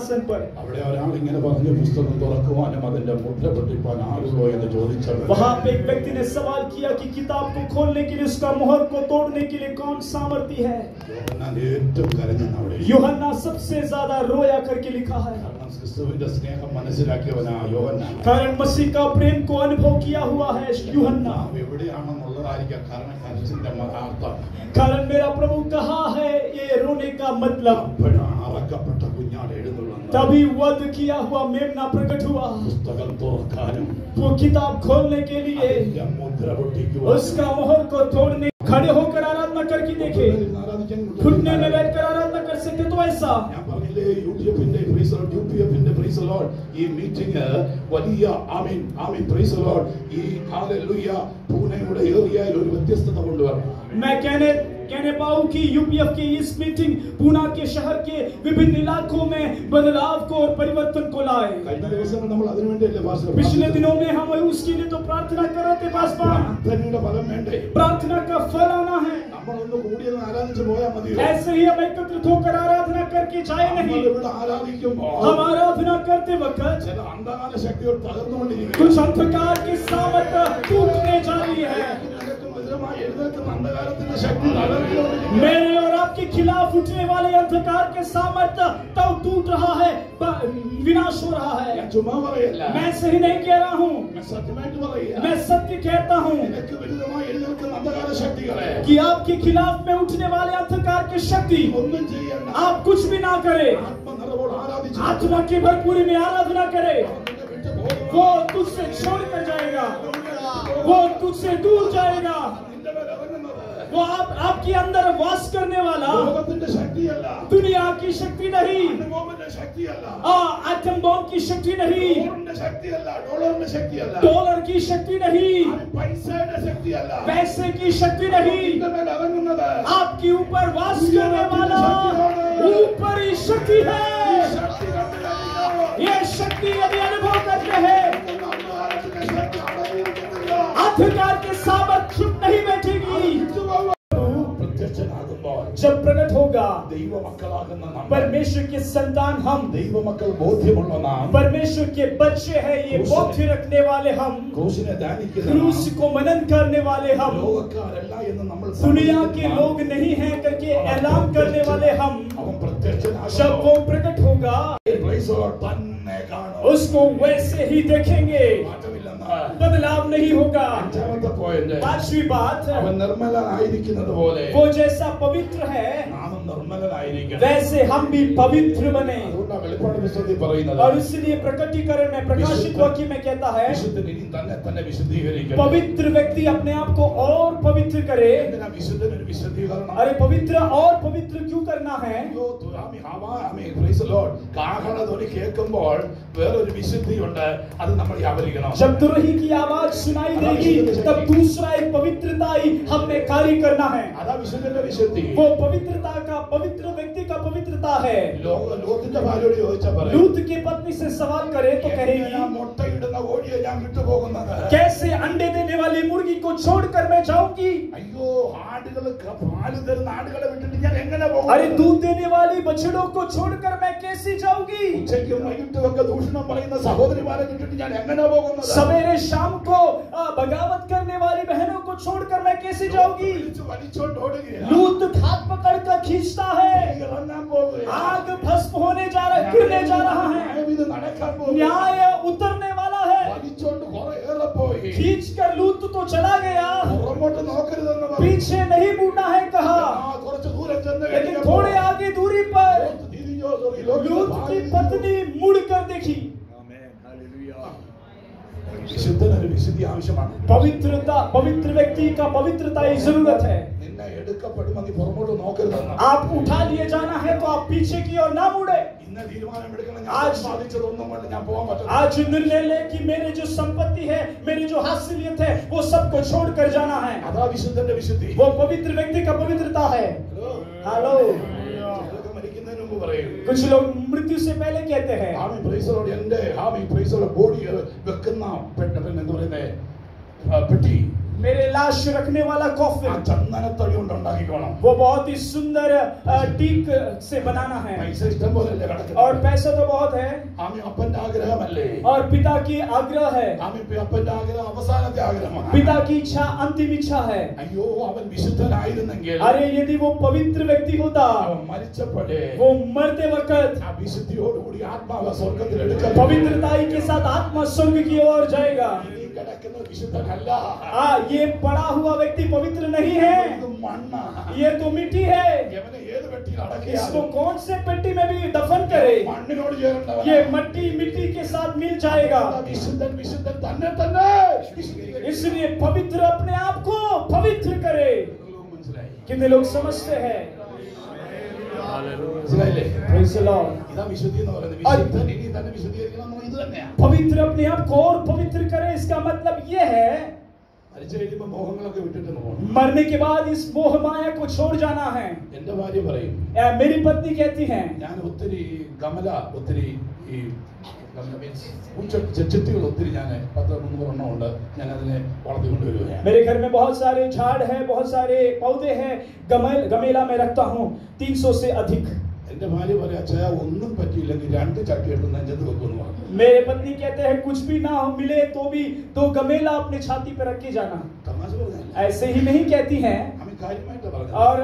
सिंहासन पर। അവിടെ ഒരാൾ ഇങ്ങനെ പറഞ്ഞു, പുസ്തകം തുറക്കുവാനും അതിന്റെ മുദ്ര പൊട്ടിപ്പാൻ ആരുള്ളോ എന്ന് ചോദിച്ചത്. वहां पे एक व्यक्ति ने सवाल किया कि किताब को खोलने के लिए, उसका मुहर को तोड़ने के लिए कौन सामर्थ्य है? യോഹന്നാൻ ഏറ്റവും കരഞ്ഞെന്ന് അവിടെ എഴുതി. यूहन्ना सबसे ज्यादा रोया करके लिखा है। കാരണം ക്രിസ്തുവിന്റെ സ്നേഹം മനസ്സിലാക്കിയവനാ യോഹന്നാൻ. कारण मसीह का प्रेम को अनुभव किया हुआ है यूहन्ना। നാം എവിടെയാണെന്നുള്ളതായിരിക്കാം കാരണം കരച്ചിന്റെ അർത്ഥം. कारण मेरा प्रभु कहा है ये रोने का मतलब। അപ്പോഴാണ് അറക്കപ്പെട്ട കുഞ്ഞാട് എഴുന്നള്ളുന്നത്. तभी वध किया हुआ मेमना प्रकट हुआ। പുസ്തകം തുറക്കാനും वो किताब खोलने के लिए, അതിന്റെ മുദ്ര പൊട്ടിക്കുവാനും उसका मोहर को तोड़ने, खड़े होकर आराधना करके देखे, घुटने में बैठकर आराधना कर सकते तो ऐसा। ഞാൻ പറഞ്ഞില്ലേ യൂട്യൂബിന്റെ പ്രൈസ് ലോർഡ് ഈ മീറ്റിംഗ് വലിയ ആമീൻ പ്രൈസ് ലോർഡ് ഈ ഹല്ലേലൂയ പൂനെയുടെ ഏരിയയിൽ ഒരു വ്യത്യസ്തത കൊണ്ടുവരണം. मैं कहने पाऊं कि यूपीएफ की इस मीटिंग पूना के शहर के विभिन्न इलाकों में बदलाव को और परिवर्तन को लाए। കഴിഞ്ഞ ദിവസങ്ങൾ നമ്മൾ അതിനു വേണ്ടിയല്ലേ പാസ്റ്റർ? पिछले दिनों में हम उसके लिए तो प्रार्थना कर रहे थे पास्टर। പ്രാർത്ഥനയുടെ ഫലം വേണ്ടേ? प्रार्थना का फल आना है। നമ്മൾ ഒന്ന് കൂടിയെന്ന് ആരാധിച്ചു പോയാൽ മതിയോ? ऐसे ही हम एकत्रित होकर आराधना करके जाए नहीं। ഇവിടെ ആരാധിക്കുമ്പോൾ हम आराधना करते वक्त ചില അന്ധകാര ശക്തികൾ തകർന്നുകൊണ്ടിരിക്കുന്നു. कुछ अंधकार की सामर्थ टूटने जा रही है। അന്ധകാരത്തിന്റെ ശക്തി തകർന്നുകൊണ്ടിരിക്കുന്നു. मेरे और आपके खिलाफ उठने वाले अंधकार के सामर्थ तब टूट रहा है, विनाश हो रहा है। ഞാൻ ചുമ്മാ പറയല്ല, मैं सही नहीं कह रहा हूँ, ഞാൻ സത്യമായിട്ട് പറയുക. मैं सत्य कहता हूँ നിനക്ക് വിരുദ്ധമായി എഴുന്നേൽക്കുന്ന അന്ധകാര ശക്തികളെ कि आपके खिलाफ में उठने वाले अंधकार की शक्ति, ഒന്നും ചെയ്യണ്ട. आप कुछ भी ना करे, ആത്മനിറവോട് ആരാധിച്ചു आत्मा की भरपूरी में आराधना करे, നിന്നെ വിട്ടു പോകും. वो तुझसे छोड़ कर जाएगा, वो तुझसे दूर जाएगा। നിന്റെ മേൽ ഇറങ്ങുന്നത് वो आपके अंदर वास करने वाला ലോകത്തിന്റെ ശക്തിയല്ല, दुनिया की शक्ति नहीं, അനുഭവത്തിന്റെ ശക്തിയല്ല, एटम बॉम्ब की शक्ति नहीं, ഡോളറിന്റെ ശക്തിയല്ല, ഡോളറിന്റെ ശക്തിയല്ല, डॉलर की शक्ति नहीं, പൈസയുടെ ശക്തിയല്ല, पैसे की शक्ति नहीं, നിന്റെ മേൽ ഇറങ്ങുന്നത് आपके ऊपर वास करने वाला ऊपरी शक्ति है। ശക്തി കണ്ടില്ല. ये शक्ति यदि अनुभव करते हैं, അന്ധകാരത്തിന്റെ ശക്തി അടങ്ങിയിരിക്കുന്നില്ല. अंधकार के सामर्थ चुप नहीं बैठेगी। പ്രത്യക്ഷനാകുമ്പോൾ जब प्रकट होगा ദൈവമക്കളാകുന്ന നാം, परमेश्वर के संतान हम, ദൈവമക്കൾ ബോധ്യമുള്ള നാം, परमेश्वर के बच्चे हैं, ये बोध रखने वाले हम, ക്രൂശിനെ ധ്യാനിക്കുന്ന क्रूस को मनन करने वाले हम, ലോകക്കാരല്ല എന്ന് നമ്മൾ दुनिया के लोग नहीं हैं करके ऐलान करने वाले हम। അവൻ जब പ്രത്യക്ഷനാകുമ്പോൾ वो प्रकट होगा പ്രൈസ് ലോർഡ് തന്നെ കാണും. उसको वैसे ही देखेंगे, മാറ്റമില്ലെന്ന്. बदलाव नहीं होगा। അഞ്ചാമത്തെ പോയിന്റ്, पांचवी बात, അവൻ നിർമ്മലനായിരിക്കുന്നത് പോലെ वो जैसा पवित्र है നാമും നിർമ്മലനായിരിക്കണം. वैसे हम भी पवित्र बने। അതുകൊണ്ടാണ് വെളിപ്പാട് പുസ്തകത്തിൽ പറയുന്നത്, और इसलिए प्रकटीकरण में, प्रकाशित वाक्य में कहता है, വിശുദ്ധൻ ഇനി തന്നെ വിശുദ്ധീകരിക്കണം. पवित्र व्यक्ति अपने आप को और पवित्र करे। എന്തിനാ വിശുദ്ധൻ ഒരു വിശുദ്ധീകരണം? अरे पवित्र और पवित्र क्यों करना है? അയ്യോ, പ്രൈസ് ലോർഡ്, കാഹളധ്വനി കേൾക്കുമ്പോൾ വേറൊരു വിശുദ്ധിയുണ്ട്, അത് നമ്മൾ വ്യാപരിക്കണം. जब तुरही की आवाज सुनाई देगी तब दूसरा एक पवित्रता ही हमें कार्य करना है। അതാ വിശുദ്ധന്റെ വിശുദ്ധി. वो पवित्रता का, पवित्र व्यक्ति का पवित्रता है। ലോകത്തിന്റെ ഭാര്യയോട് ചോദിച്ചാ പറയും, लूत की पत्नी से सवाल करे तो कहेगी, ഞാൻ മുട്ടയിടുന്ന കോഴിയെ ഞാൻ വിട്ടുപോകുന്നത്? कैसे अंडे देने वाली मुर्गी को छोड़कर मैं जाऊंगी? അയ്യോ, ആടുകൾക്ക് പാല് തരുന്ന ആടുകളെ വിട്ടിട്ട് ഞാൻ എങ്ങനെ പോകും? अरे दूध देने वाली बछड़ों को छोड़कर मैं कैसे जाऊंगी? ഉച്ചയ്ക്കും വൈകിട്ടും ഒക്കെ ദൂഷണം പറയുന്ന സഹോദരിമാരെ വിട്ടിട്ട് ഞാൻ എങ്ങനെ പോകുന്നത്? सवेरे शाम को बगावत करने वाली बहनों को छोड़कर मैं कैसे जाऊंगी? വലിച്ചോണ്ട് ഓടുകയാണ്. लूत हाथ पकड़कर खींचता है, ഇറങ്ങാൻ പോകുകയാണ്. आग भस्म होने जा रहा, गिरने जा रहा है, ഇത് നടക്കാൻ പോകുകയാണ്. न्याय उतरने वाला है। വലിച്ചോണ്ട് കുറെ ഏറെ പോയി. खींचकर लूत तो चला गया, പുറമോട്ട് നോക്കരുതെന്ന് പറഞ്ഞു. पीछे नहीं मुड़ना है कहा, കുറച്ച് ദൂരം ചെന്ന് लेकिन थोड़े आगे दूरी पर ലൂത്ത് लूत की पत्नी मुड़कर देखी। വിശുദ്ധനൊരു വിശുദ്ധി ആവശ്യമാണ്. पवित्रता, पवित्र व्यक्ति का पवित्रता की जरूरत है। നിന്നെ എടുക്കപ്പെടുമ്പോൾ നീ പുറമോട്ട് നോക്കരുതെന്ന്. आप उठा लिए जाना है तो आप पीछे की ओर ना मुड़े। ഇന്ന തീരുമാനം എടുക്കണം. आज സാധിച്ചതൊന്നും കൊണ്ട് ഞാൻ പോകാൻ പറ്റില്ല. आज निर्णय ले कि मेरे जो संपत्ति है, मेरी जो हासिलियत है, वो सबको छोड़कर जाना है। അതാ വിശുദ്ധന്റെ വിശുദ്ധി. वो पवित्र व्यक्ति का पवित्रता है। हेलो, ചിലർക്ക് മരിക്കുന്നതിന് മുമ്പ് പറയും, कुछ लोग मृत्यु से पहले कहते हैं, ഹാമി പ്രൈസലോട് എന്റെ ഹാമി പ്രൈസലോട് ബോഡി വെക്കുന്ന എന്താ പറയുന്നത് പെട്ടി मेरे लाश रखने वाला ആ कॉफिन ചന്ദനത്തടി കൊണ്ട് ഉണ്ടാക്കിക്കോണം. वो बहुत ही सुंदर टीक से बनाना है പൈസ ഇഷ്ടം പോലെയല്ലേ കിടക്കുന്നത്. और पैसा तो बहुत है ആമി അപ്പന്റെ ആഗ്രഹമല്ലേ. और पिता की आग्रह है ആമി അപ്പന്റെ ആഗ്രഹം അവസാനത്തെ ആഗ്രഹമാണ്. पिता की इच्छा अंतिम इच्छा है അയ്യോ അവൻ വിശുദ്ധനായിരുന്നെങ്കിൽ अरे यदि वो पवित्र व्यक्ति होता അവൻ മരിച്ചപ്പോഴേ वो मरते वक्त ആ വിശുദ്ധിയോടുകൂടി ആത്മാവ് സ്വർഗ്ഗത്തിൽ എടുക്കപ്പെട്ടു. पवित्रताई के साथ आत्मा स्वर्ग की ओर जाएगा ഈ കിടക്കുന്ന വിശുദ്ധനല്ല. ये पड़ा हुआ व्यक्ति पवित्र नहीं है ഇത് മണ്ണാണ്. ये तो मिट्टी है യവനെ ഏത് പെട്ടിയിൽ इसको അടക്കിയാലും कौन से पेटी में भी दफन करे മണ്ണിനോട് ചേരേണ്ടവനാണ്. ये मिट्टी के साथ मिल जाएगा വിശുദ്ധൻ വിശുദ്ധൻ തന്നെ തന്നെ വിശുദ്ധീകരിക്കും. इसलिए पवित्र अपने आप को पवित्र करे മനസ്സിലായി? कितने लोग समझते हैं മനസ്സിലായില്ലേ? Praise the Lord. ഇതാ വിശുദ്ധി എന്ന് പറയുന്നത്. വിശുദ്ധൻ ഇനി തന്നെ വിശുദ്ധീകരിക്കണം എന്ന് ഇത് തന്നെയാണ്. पवित्र अपने आप को और पवित्र करे इसका मतलब ये है മരിച്ചു കഴിയുമ്പോൾ മോഹങ്ങളൊക്കെ വിട്ടിട്ട് പോകണം. मरने के बाद इस मोह माया को छोड़ जाना है എന്റെ ഭാര്യ പറയും, मेरी पत्नी कहती है ഞാൻ ഒത്തിരി ഒത്തിരി ഈ ചെച്ചത്തികൾ ഒത്തിരി ഞാൻ 10-300 എണ്ണം ഉണ്ട്. ഞാൻ അതിനെ വളർത്തിക്കൊണ്ടുവരികയാണ്. मेरे घर में बहुत सारे झाड़ है बहुत सारे पौधे हैं गमेला में रखता हूँ 300 से अधिक എന്റെ ഭാര്യ പറയാ, അച്ഛാ ഒന്നും പറ്റിയില്ലെങ്കിൽ 2 ചട്ടി എടുത്ത് നെഞ്ചത്ത് വെക്കുന്നു പറഞ്ഞു. मेरे पत्नी कहते हैं कुछ भी ना हो मिले तो भी 2 गमेला अपने छाती पे रख के जाना തമാശ പറഞ്ഞല്ല, ऐसे ही नहीं कहती हैं അമ്മ കാര്യമായിട്ട് പറഞ്ഞു. और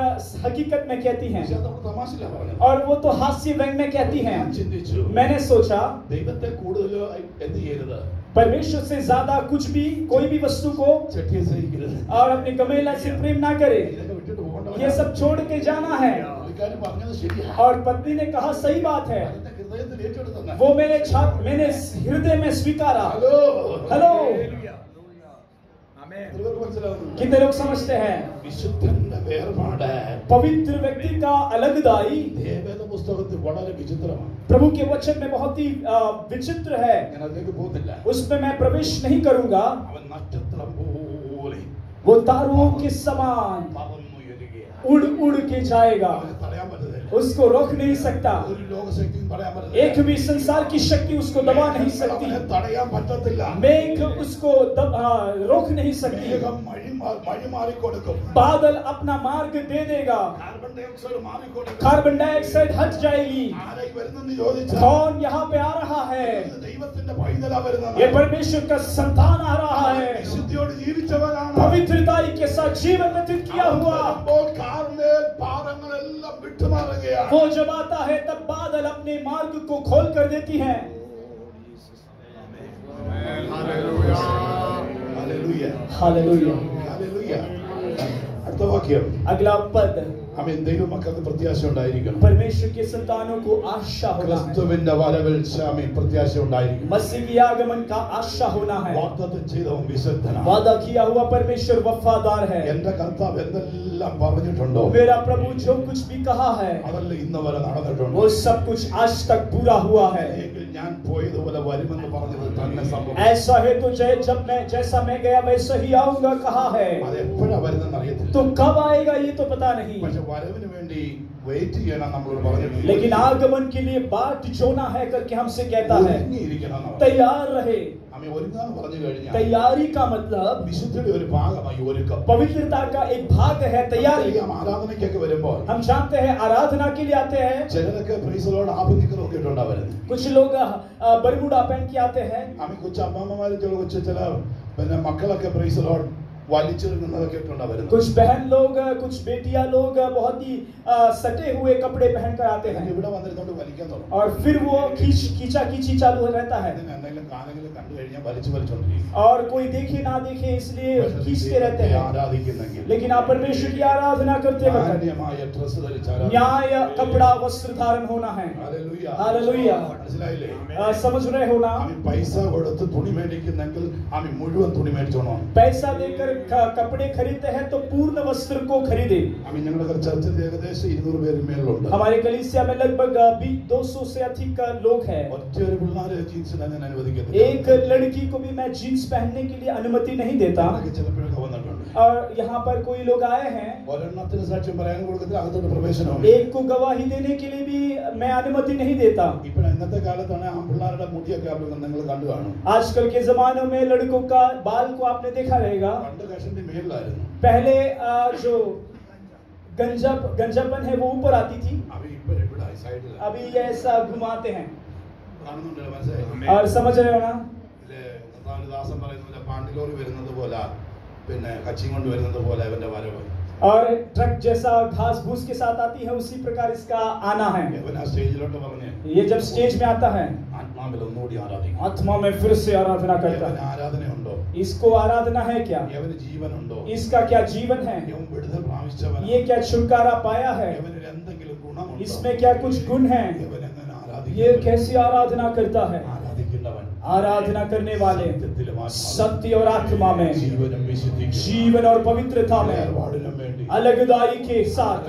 हकीकत में कहती हैं പക്ഷെ അതവൾ തമാശയില്ല പറഞ്ഞത്. और वो तो हास्य व्यंग में कहती हैं ഞാൻ ചിന്തിച്ചു, मैंने सोचा ദൈവത്തെ കൂടുതൽ എന്ത് ചെയ്യരുത്, परमेश्वर से ज्यादा कुछ भी कोई भी वस्तु को ചട്ടിയെ സ്നേഹിക്കരുത്, और अपने गमेला से प्रेम ना करे ഇതൊക്കെ വിട്ടിട്ട് പോകേണ്ടവനാ. ये सब छोड़ के जाना है പുള്ളിക്കാരൻ പറഞ്ഞത് ശരിയാ. और पत्नी ने कहा सही बात है അതിന്റെ ഹൃദയത്തിൽ ഏറ്റെടുത്തന്നെ. वो मैंने हृदय में स्वीकारा ഹലോ हेलो ഇവർക്ക് മനസ്സിലാവുന്നു. कितने लोग समझते हैं വിശുദ്ധന്റെ വേർപാട് पवित्र व्यक्ति का अलगदाई ദേവവേദ പുസ്തകത്തിൽ വളരെ വിചിത്രമാണ്. प्रभु के वचन में बहुत ही विचित्र है ഞാൻ അതിലേക്ക് പോകുന്നില്ല. उसमें मैं प्रवेश नहीं करूंगा അവൻ നക്ഷത്രം പോലെ वो तारों के समान പറന്നുയരുകയാണ്. उड़ के जाएगा അവനെ തടയാൻ പറ്റത്തില്ല. उसको रोक नहीं सकता ഒരു ലോകശക്തിയും തടയാൻ एक പറ്റത്തില്ല. भी संसार की शक्ति उसको दबा नहीं सकती അവനെ തടയാൻ പറ്റത്തില്ല. मेघ उसको रोक नहीं सकती മേഘം വഴി മാറിക്കൊടുക്കും. बादल अपना मार्ग दे देगा കാർബൺ ഡയോക്സൈഡ് മാറിക്കൊടുക്കും. कार्बन डाइऑक्साइड हट जाएगी ആരായി വരുന്നെന്ന് ചോദിച്ചാൽ कौन यहाँ पे आ रहा है ഇത് ദൈവത്തിന്റെ പൈതലാ വരുന്നത്. ये परमेश्वर का संतान आ रहा है വിശുദ്ധിയോട് ജീവിച്ചവനാണ്. पवित्रताई के साथ जीवन व्यतीत किया हुआ വരുമ്പോൾ കാർമേൽ പാറങ്ങളെല്ലാം വിട്ടുമാറുകയാണ്. वो जब आता है तब बादल अपने मार्ग को खोल कर देती है ഹല്ലേലൂയ. Hallelujah hallelujah. അടുത്ത വാക്യം. अगला पद ആമേൻ. ദൈവമക്കൾക്ക് പ്രത്യാശ ഉണ്ടായിരിക്കണം. परमेश्वर के संतानों को आशा होना है ക്രിസ്തുവിന്റെ വരവിൽ ആമേൻ പ്രത്യാശ ഉണ്ടായിരിക്കണം. मसीह की आगमन का आशा होना है വാഗ്ദത്തം ചെയ്തവൻ വിശുദ്ധനാണ്. वादा किया हुआ परमेश्वर वफादार है എന്റെ കർത്താവ് എന്തെല്ലാം പറഞ്ഞിട്ടുണ്ടോ मेरा प्रभु जो कुछ भी कहा है അതെല്ലാം ഇന്ന് വരെ നടന്നിട്ടുണ്ട്. वो सब कुछ आज तक पूरा हुआ है എങ്കിൽ ഞാൻ പോയതുപോലെ വരുമെന്ന് പറഞ്ഞത് തന്നെ സംഭവം. ऐसा है तो जैसा मैं गया वैसा ही आऊंगा कहा है അത് എപ്പോഴാ വരുന്നെന്ന് അറിയത്തില്ല. तो कब आएगा ये तो पता नहीं പക്ഷെ വരവിന് വേണ്ടി വെയിറ്റ് ചെയ്യണം നമ്മളോട് പറഞ്ഞിട്ടുണ്ട്. लेकिन आगमन के लिए बाट जोना है करके हमसे कहता है ഒരുങ്ങിയിരിക്കണം എന്നാണ്. तैयार रहे ആമേൻ. ഒരുങ്ങാന്ന് പറഞ്ഞു കഴിഞ്ഞാൽ तैयारी का मतलब വിശുദ്ധിയുടെ ഒരു ഭാഗമായി ഒരുക്കം. पवित्रता का एक भाग है तैयारी അറിയാം, ആരാധനയ്ക്കൊക്കെ വരുമ്പോൾ हम जानते हैं आराधना के लिए आते हैं ചിലരൊക്കെ പ്രൈസലോട് ആഭിമുഖ്യമൊക്കെ ഇട്ടുണ്ടാ വരുന്നത്. कुछ लोग बरमूडा पहन के आते हैं ആമേൻ. കൊച്ചു അമ്മമാരും ചില പിന്നെ മക്കളൊക്കെ പ്രൈസലോട് വലിച്ചെടുക്കുന്നതൊക്കെ ഇട്ടുണ്ടാ വരുന്നത്. कुछ बहन लोग कुछ बेटियां लोग बहुत ही सटे हुए कपड़े पहनकर आते हैं ഇവിടെ വന്നിരുന്നോണ്ട് വലിക്കാൻ തുടങ്ങും. और फिर वो खींची चालू रहता है എന്തെങ്കിലും കാലെങ്കിലും കണ്ടു കഴിഞ്ഞാൽ വലിച്ചുകൊണ്ടിരിക്കും. और कोई देखे ना देखे इसलिए खींचते रहते हैं ആരാധിക്കുന്നെങ്കിൽ लेकिन आप परमेश्वर की आराधना करते वक्त മാന്യമായ ഡ്രസ്സ് ധരിച്ചാൽ न्याय कपड़ा वस्त्र धारण होना है ഹല്ലേലൂയ. हालेलुया മനസ്സിലായില്ലേ? समझ रहे हो ना ആമി പൈസ കൊടുത്ത് തുണി മേടിക്കുന്നെങ്കിൽ ആമി മുഴുവൻ തുണി മേടിച്ചോണം. पैसा देकर कपड़े खरीदते हैं तो पूर्ण वस्त्र को खरीदे ആമി. ഞങ്ങളുടെ ചർച്ചിൽ ഏകദേശം 200 പേര് മേലുണ്ട്. हमारे कलीसिया में लगभग 200 से अधिक लोग हैं ഒറ്റ ഒരു പിള്ളേരെ ജീൻസിന് അങ്ങനെ അനുവദിക്കത്തില്ല. एक लड़की को भी मैं जीन्स पहनने के लिए अनुमति नहीं देता അതൊക്കെ ചിലപ്പോഴൊക്കെ വന്നിട്ടുണ്ട്. और यहाँ पर कोई लोग आए हैं, ഒരെണ്ണത്തിന് സാക്ഷ്യം പറയാൻ കൊടുക്കത്തില്ല, അകത്തോട്ട് പ്രവേശനമില്ല. एक को गवाही देने के लिए भी मैं अनुमति नहीं देता. ഇപ്പോൾ ഇന്നത്തെ കാലത്താണ് ആ പിള്ളേരുടെ മുടിയൊക്കെ നിങ്ങൾ കണ്ടു കാണും. आजकल के जमानों में लड़कों का बाल को आपने देखा रहेगा. പണ്ട് കഷന്റെ മേളിലായിരുന്നു. पहले जो गंजापन है वो ऊपर आती थी, अभी ये ऐसा घुमाते हैं. और समझ रहे हो ना? ദാസൻ പറയുന്നത് പാണ്ടിലോറി വരുന്നത് പോലെ പിന്നെ കച്ചി കൊണ്ട് വരുന്നത് പോലെ ഇവന്റെ വരവ്. और ट्रक जैसा घास भूस के साथ आती है, उसी प्रकार इसका आना है. സ്റ്റേജിലോട്ട് പറഞ്ഞു, ये जब स्टेज में आता है, ആത്മാവിൽ ഒന്നുകൂടി ആരാധിക്കും. आत्मा में फिर से आराधना करता है. ആരാധനയുണ്ടോ? इसको आराधना है क्या? യവന് ജീവനുണ്ടോ? इसका क्या जीवन है? യവൻ വിടുതൽ പ്രാപിച്ചവനാ? ये क्या छुटकारा पाया है? യവനിൽ എന്തെങ്കിലും ഗുണമുണ്ടോ? इसमें क्या कुछ गुण है? യവൻ എങ്ങനെ ആരാധിക്കും? ये कैसी आराधना करता है? ആരാധിക്കുന്നവൻ आराधना करने वाले सत्य और आत्मा में, जीवन और पवित्रता में, अलगदाई के साथ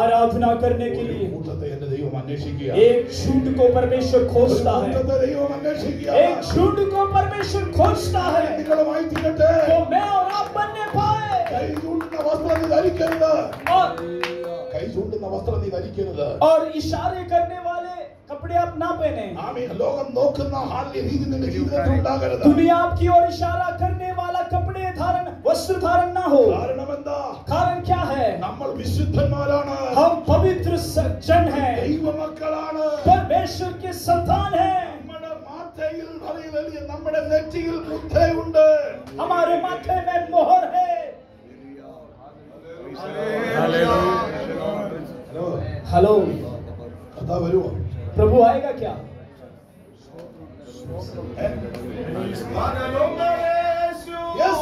आराधना करने के लिए एक झूठ को परमेश्वर खोजता है. एक झूठ को परमेश्वर खोजता है तो मैं और आप बनने पाए. और इशारे करने वाले कपड़े आप ना पहने. दुनिया आपकी ओर इशारा करने वाला कपड़े धारण, वस्त्र धारण ना हो. कारण क्या है? हम पवित्र जन हैं, परमेश्वर के संतान हैं. हमारे माथे में मोहर है. हेलो, प्रभु आएगा क्या? Yes.